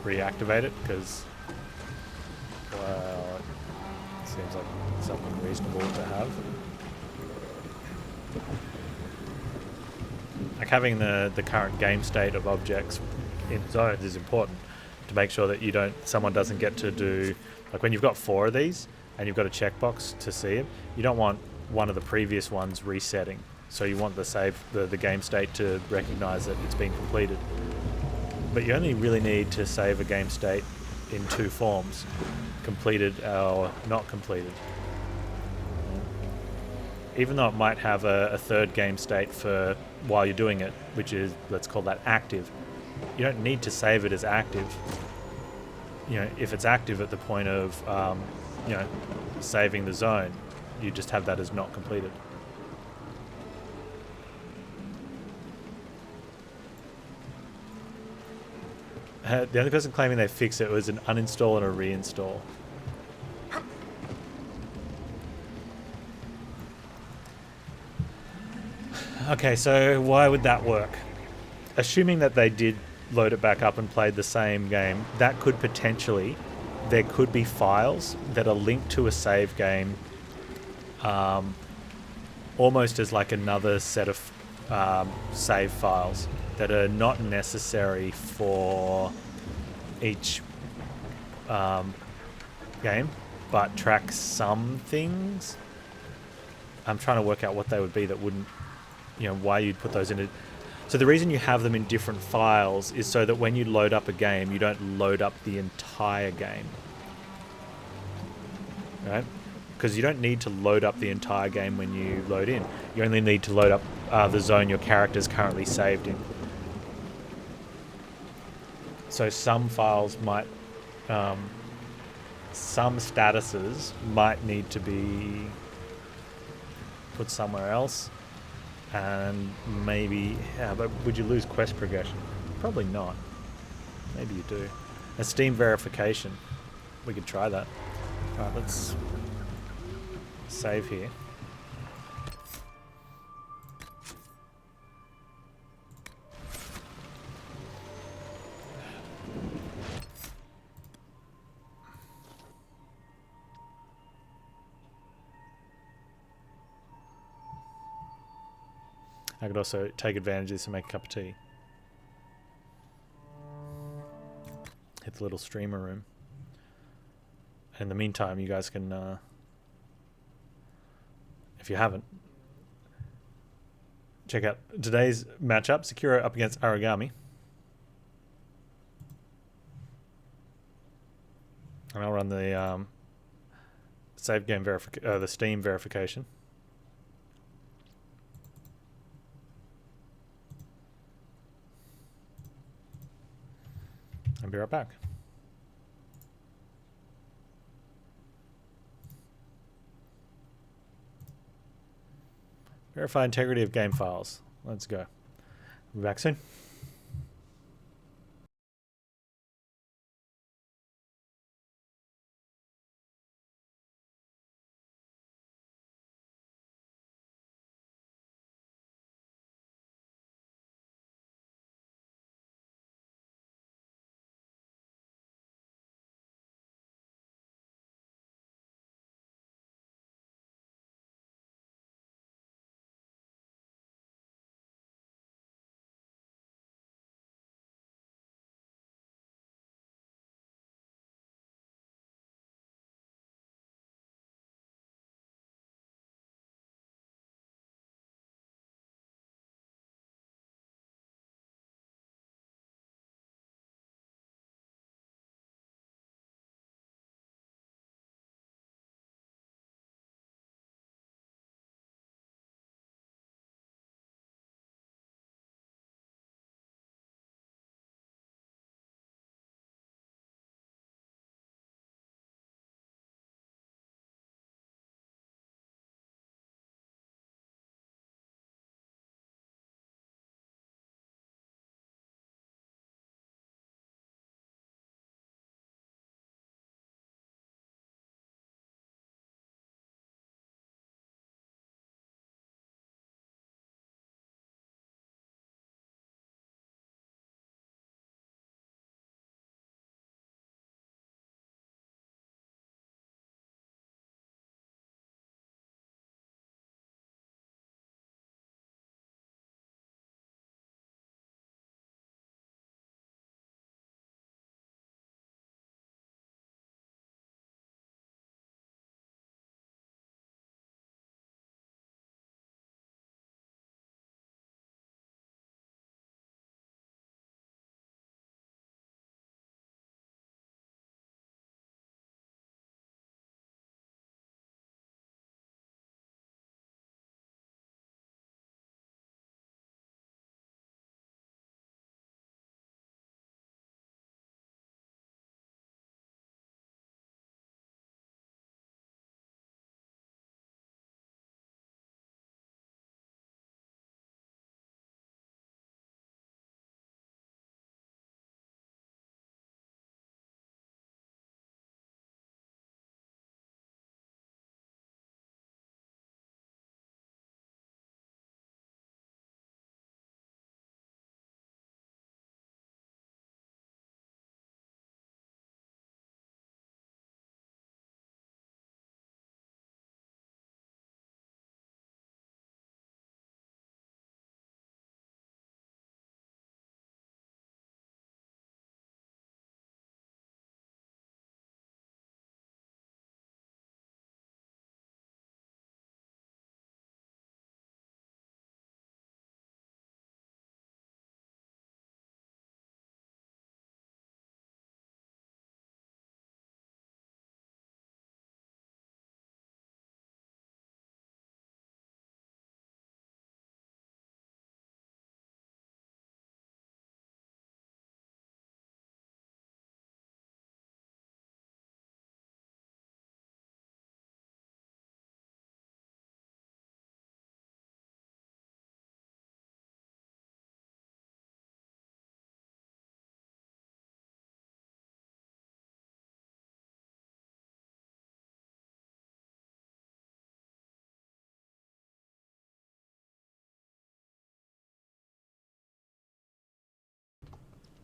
reactivate it, because, well, it seems like something reasonable to have. Like having the current game state of objects in zones is important to make sure that someone doesn't get to do, like when you've got 4 of these and you've got a checkbox to see it, you don't want one of the previous ones resetting. So you want the game state to recognize that it's been completed. But you only really need to save a game state in 2 forms: completed or not completed. Even though it might have a third game state for while you're doing it, which is, let's call that active, you don't need to save it as active. You know, if it's active at the point of, you know, saving the zone, you just have that as not completed. The only person claiming they fixed it was an uninstall and a reinstall. Okay, so why would that work? Assuming that they did load it back up and played the same game, that could potentially, there could be files that are linked to a save game, almost as like another set of save files that are not necessary for each game, but track some things. I'm trying to work out what they would be that wouldn't, you know, why you'd put those in it. So the reason you have them in different files is so that when you load up a game, you don't load up the entire game, right? because you don't need to load up the entire game when you load in. You only need to load up the zone your character's currently saved in. So some files might, some statuses might need to be put somewhere else, and maybe, yeah, but would you lose quest progression? Probably not. Maybe you do. A Steam verification. We could try that. Alright, let's save here. I could also take advantage of this and make a cup of tea. Hit the little streamer room. In the meantime, you guys can, if you haven't, check out today's matchup. Sekiro up against Aragami. And I'll run the save game the Steam verification. I'll be right back. Verify integrity of game files. Let's go. Be back soon.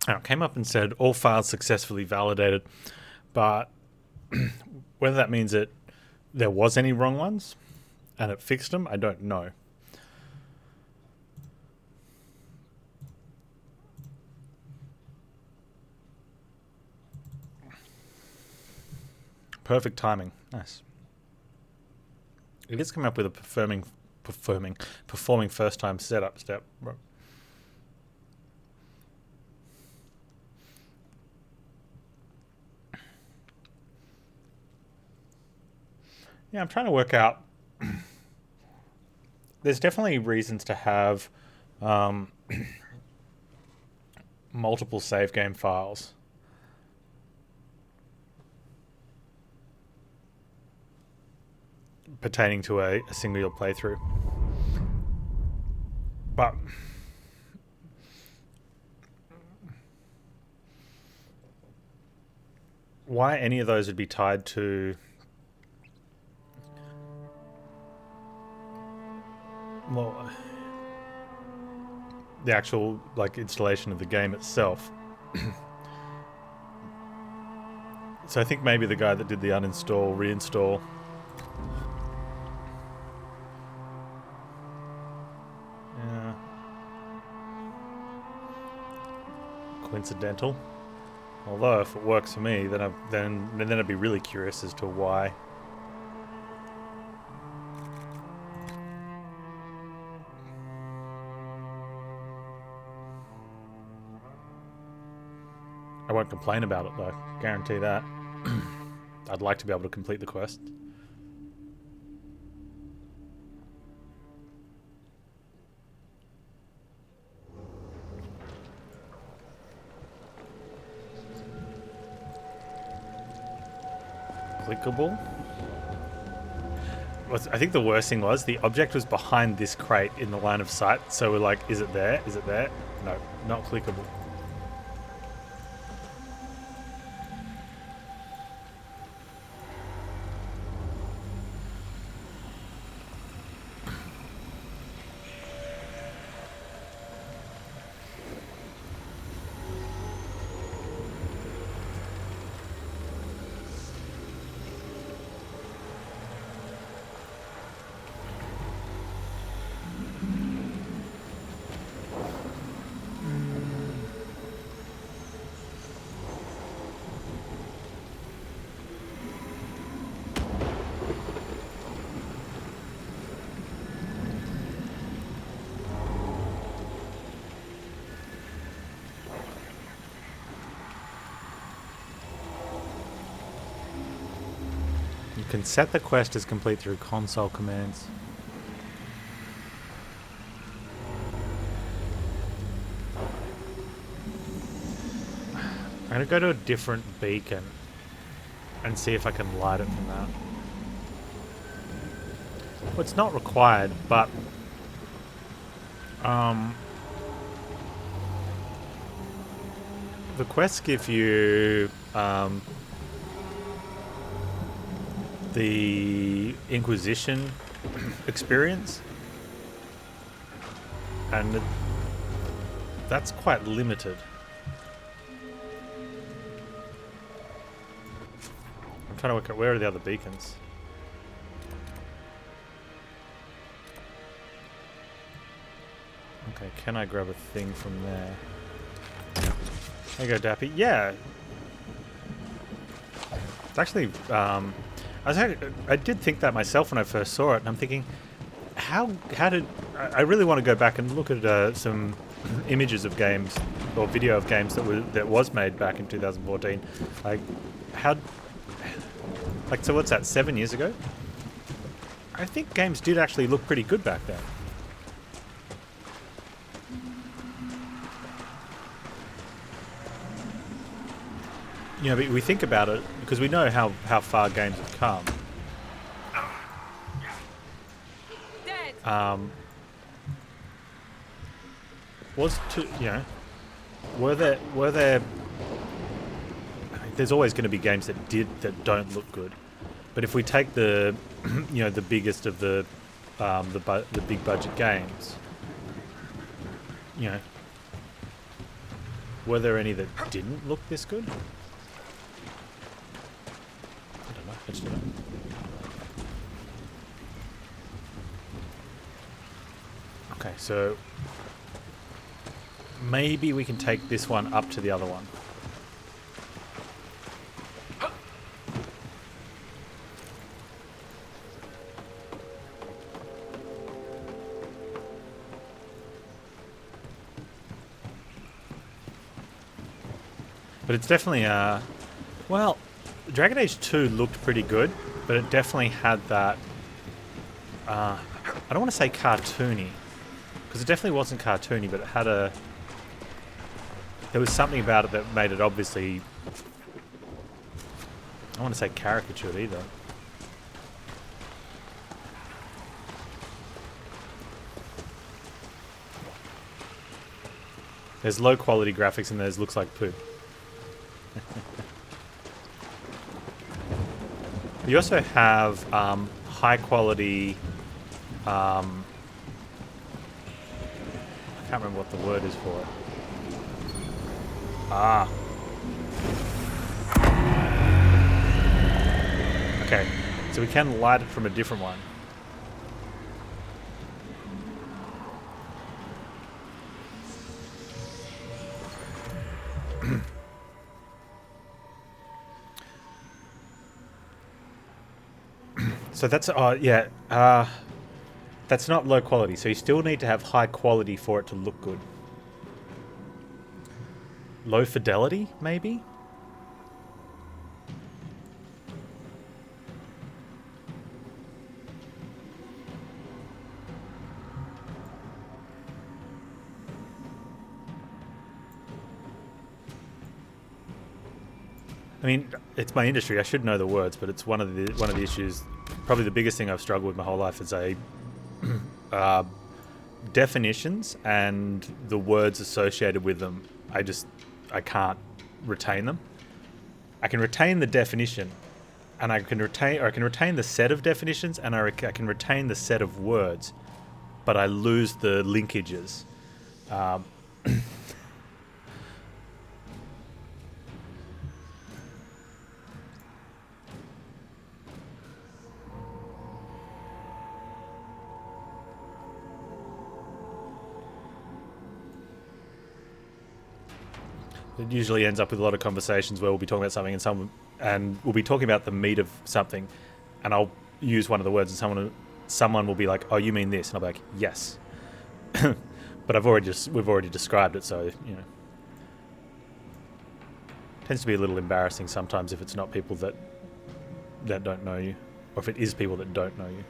And it came up and said all files successfully validated, but whether that means that there was any wrong ones and it fixed them, I don't know. Perfect timing. Nice. It is coming up with a performing first time setup step. Yeah, I'm trying to work out. There's definitely reasons to have multiple save game files. Pertaining to a single playthrough. But why any of those would be tied to the actual installation of the game itself. So I think maybe the guy that did the uninstall, reinstall. Yeah. Coincidental. Although if it works for me, then I'd be really curious as to why. I won't complain about it though, guarantee that. I'd like to be able to complete the quest. Clickable? I think the worst thing was the object was behind this crate in the line of sight, so we're like, is it there? Is it there? No, not clickable. You can set the quest as complete through console commands. I'm going to go to a different beacon and see if I can light it from that. Well, it's not required, but the quests give you the Inquisition experience, and that's quite limited. I'm trying to work out where are the other beacons. Okay, can I grab a thing from there? There you go, Dappy. Yeah. It's actually, I did think that myself when I first saw it, and I'm thinking, how did... I really want to go back and look at some images of games, or video of games that was made back in 2014. So what's that, 7 years ago? I think games did actually look pretty good back then. You know, but we think about it because we know how far games have come. Were there? There's always going to be games that don't look good, but if we take the, the biggest of the big budget games, Were there any that didn't look this good? I don't know. I just don't know. Okay, so maybe we can take this one up to the other one. But it's definitely, well, Dragon Age 2 looked pretty good, but it definitely had that, I don't want to say cartoony, because it definitely wasn't cartoony, but it had a, there was something about it that made it obviously, I don't want to say caricatured either. There's low quality graphics and there's looks like poop. You also have high quality, I can't remember what the word is for it. Okay, so we can light it from a different one. So that's, that's not low quality, so you still need to have high quality for it to look good. Low fidelity, maybe? I mean, it's my industry. I should know the words, but it's one of the issues. Probably the biggest thing I've struggled with my whole life is definitions and the words associated with them. I can't retain them. I can retain the definition, and I can retain the set of definitions, and I can retain the set of words, but I lose the linkages. It usually ends up with a lot of conversations where we'll be talking about something and we'll be talking about the meat of something, and I'll use one of the words and someone will be like, "Oh, you mean this?" And I'll be like, "Yes." But we've already described it, so you know. It tends to be a little embarrassing sometimes if it's not people that don't know you, or if it is people that don't know you.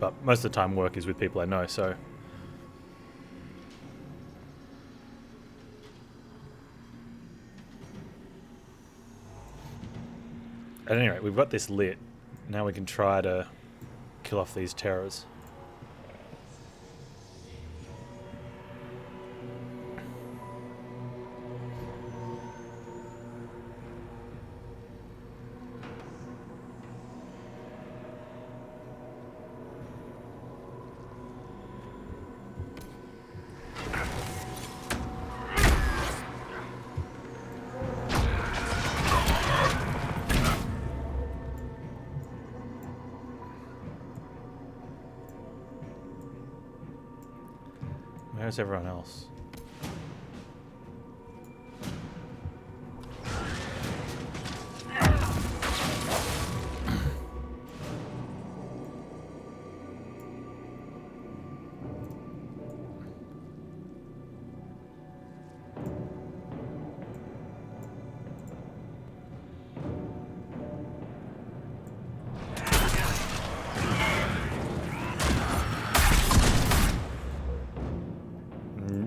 But most of the time work is with people I know, so at any rate, we've got this lit. Now we can try to kill off these terrors. Where's everyone else?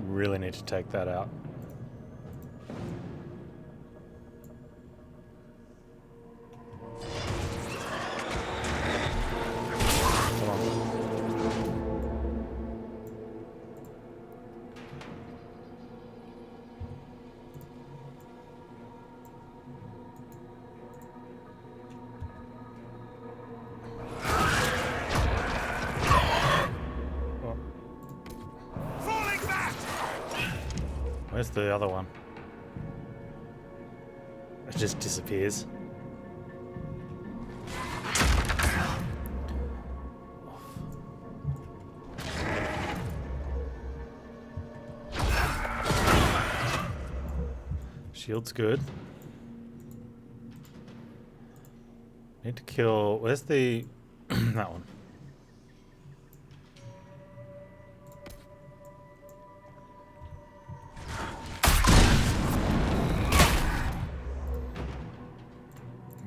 Really need to take that out. Come on. Where's the other one? It just disappears. Shield's good. Need to kill... Where's the... that one.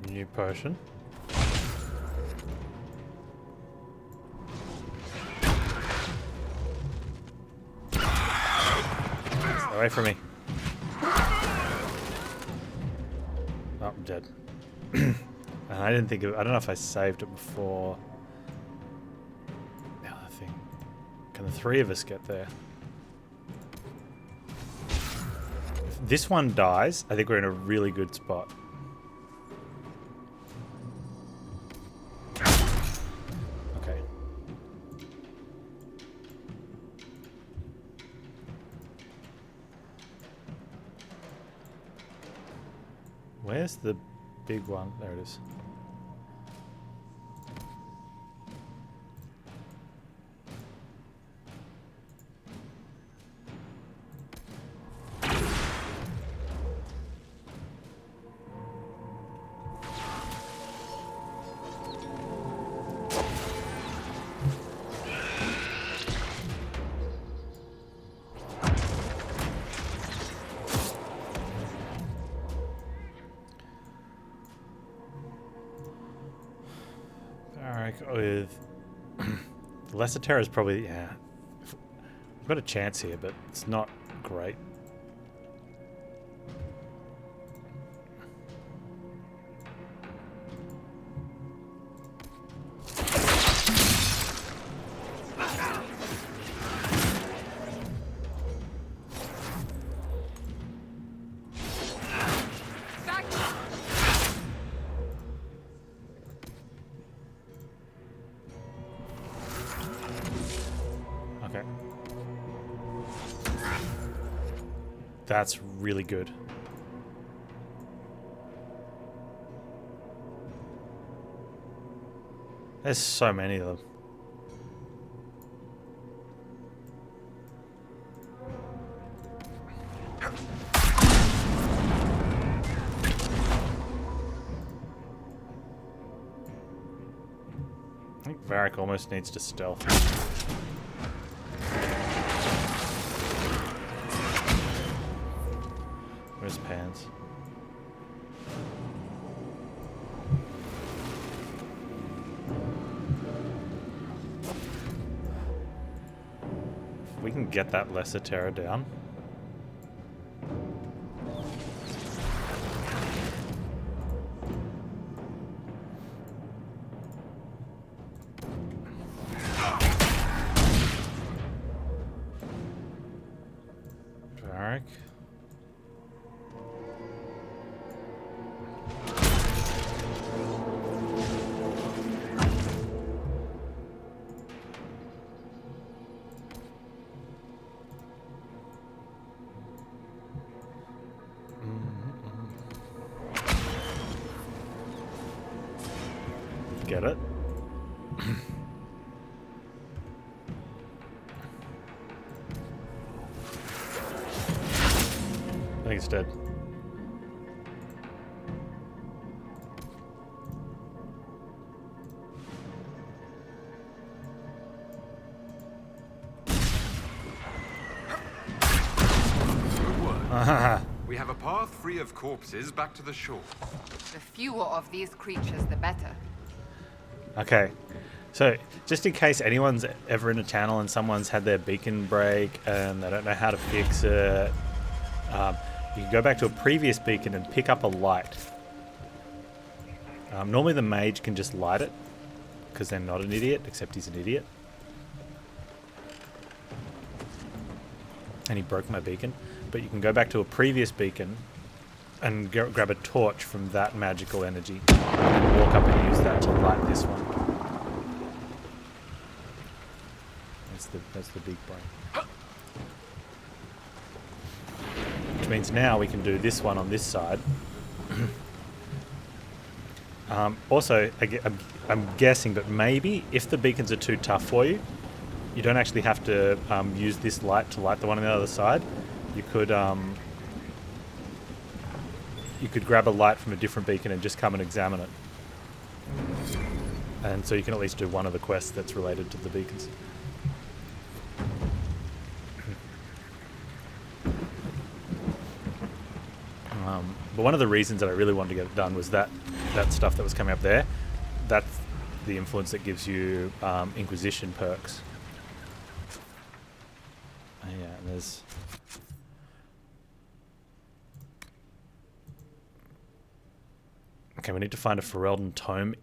New potion. Away from me. Oh, I'm dead. And I didn't think of... I don't know if I saved it before. The other thing. Can the three of us get there? If this one dies, I think we're in a really good spot. Okay. Where's the big one? There it is. With the Lesser Terror is probably, yeah, I've got a chance here, but it's not great. Okay. That's really good. There's so many of them. I think Varric almost needs to stealth. Where's Panz? If we can get that Lesser Terror down. Varric. Get it? I think it's dead. We have a path free of corpses back to the shore. The fewer of these creatures, the better. Okay, so just in case anyone's ever in a channel and someone's had their beacon break and they don't know how to fix it, you can go back to a previous beacon and pick up a light. Normally the mage can just light it because they're not an idiot, except he's an idiot. And he broke my beacon. But you can go back to a previous beacon and grab a torch from that magical energy and walk up and use that to light this one. That's the big brain. means now we can do this one on this side. Also, I'm guessing, but maybe if the beacons are too tough for you, you don't actually have to use this light to light the one on the other side. You could grab a light from a different beacon and just come and examine it. And so you can at least do one of the quests that's related to the beacons. But one of the reasons that I really wanted to get it done was that stuff that was coming up there. That's the influence that gives you Inquisition perks. Yeah, and there's... Okay, we need to find a Ferelden tome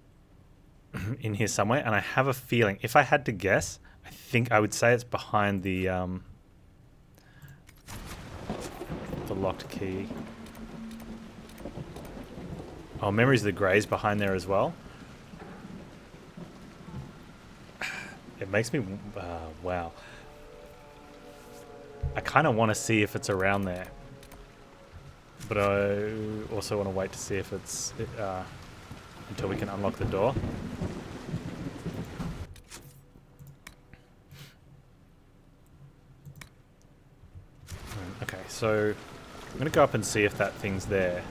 in here somewhere, and I have a feeling, if I had to guess, I think I would say it's behind the locked key. Oh, Memories of the Greys behind there as well. It makes me... wow. I kind of want to see if it's around there. But I also want to wait to see if it's... until we can unlock the door. Okay, so... I'm going to go up and see if that thing's there.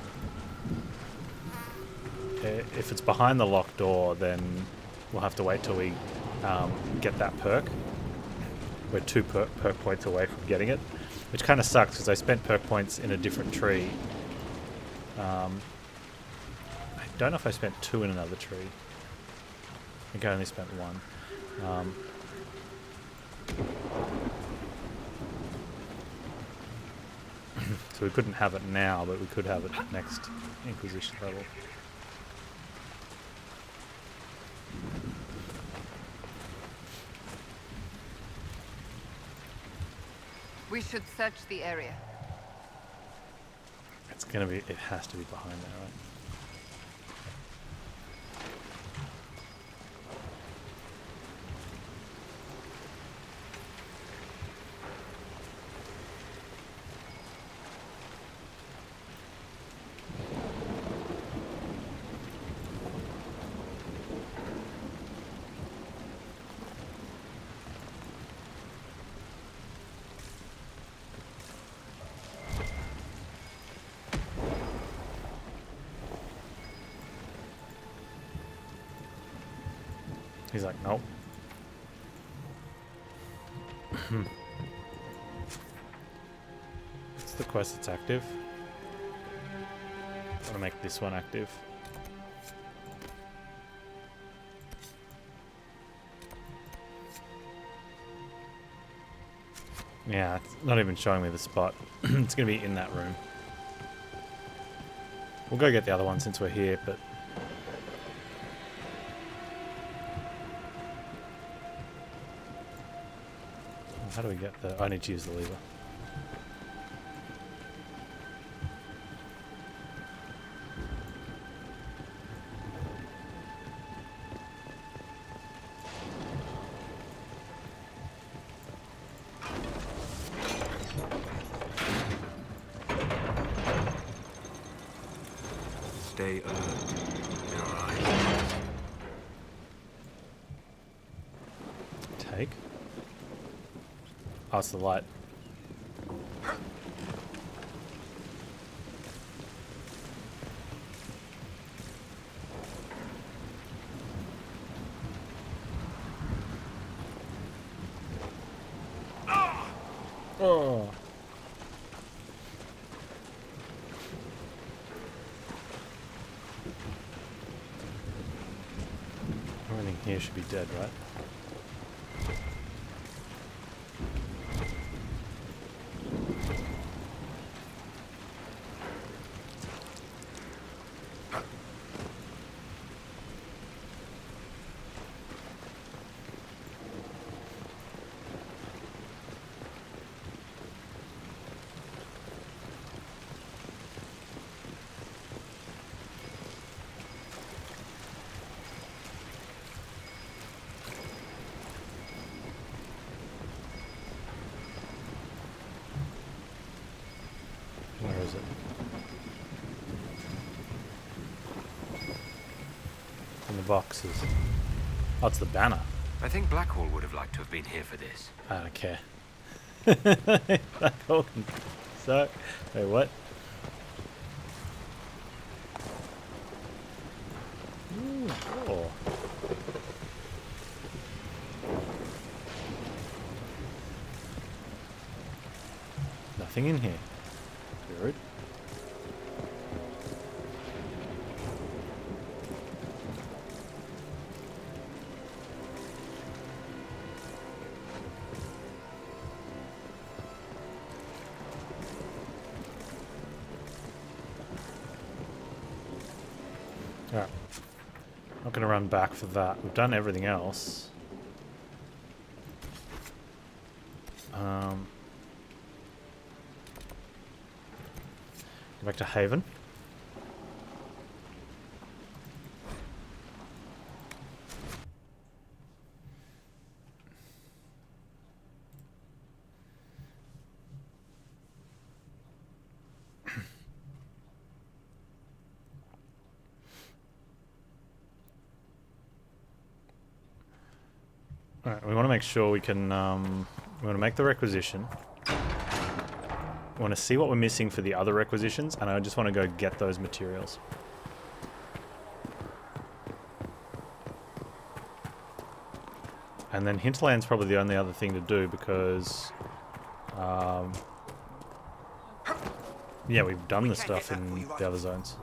If it's behind the locked door, then we'll have to wait till we get that perk. We're 2 perk points away from getting it, which kind of sucks because I spent perk points in a different tree. I don't know if I spent 2 in another tree. I think I only spent 1. So we couldn't have it now, but we could have it next Inquisition level. We should search the area. It's gonna be... It has to be behind there, right? He's like, nope. What's the quest that's active? I want to make this one active. Yeah, it's not even showing me the spot. It's going to be in that room. We'll go get the other one since we're here, but... How do we get the... I need to use the lever. Stay alert. There are eyes. Take. Oh, it's the light. Oh. Everything here should be dead, right? boxes. Oh, it's the banner. I think Blackhall would have liked to have been here for this. I don't care. Blackhall. So, wait, what? Ooh, oh. Nothing in here. Good. Alright. Not going to run back for that. We've done everything else. Go back to Haven. Alright, we want to make sure we can, we want to make the requisition. We want to see what we're missing for the other requisitions, and I just want to go get those materials. And then Hinterland's probably the only other thing to do because, yeah, we've done the stuff in the other zones.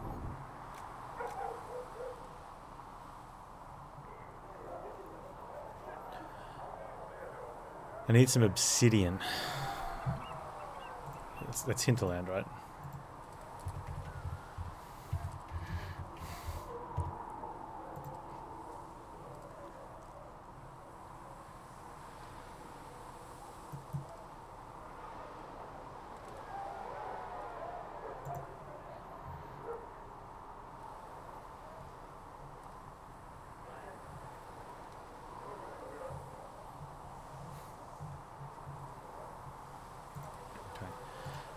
I need some obsidian. That's Hinterland, right?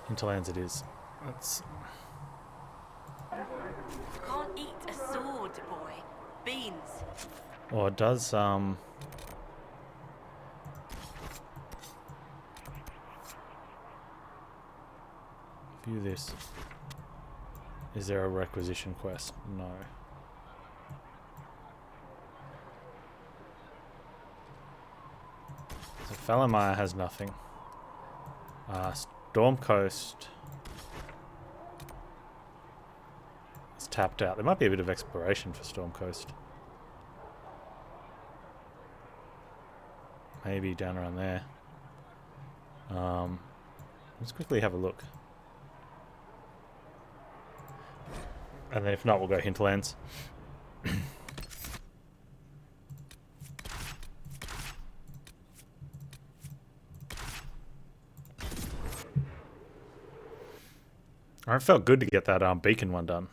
Hinterlands it is. Let's... Can't eat a sword, boy. Beans. Oh, it does, view this. Is there a requisition quest? No. So Falamire has nothing. Storm Coast is tapped out. There might be a bit of exploration for Storm Coast. Maybe down around there. Let's quickly have a look. And then if not, we'll go Hinterlands. It felt good to get that beacon one done.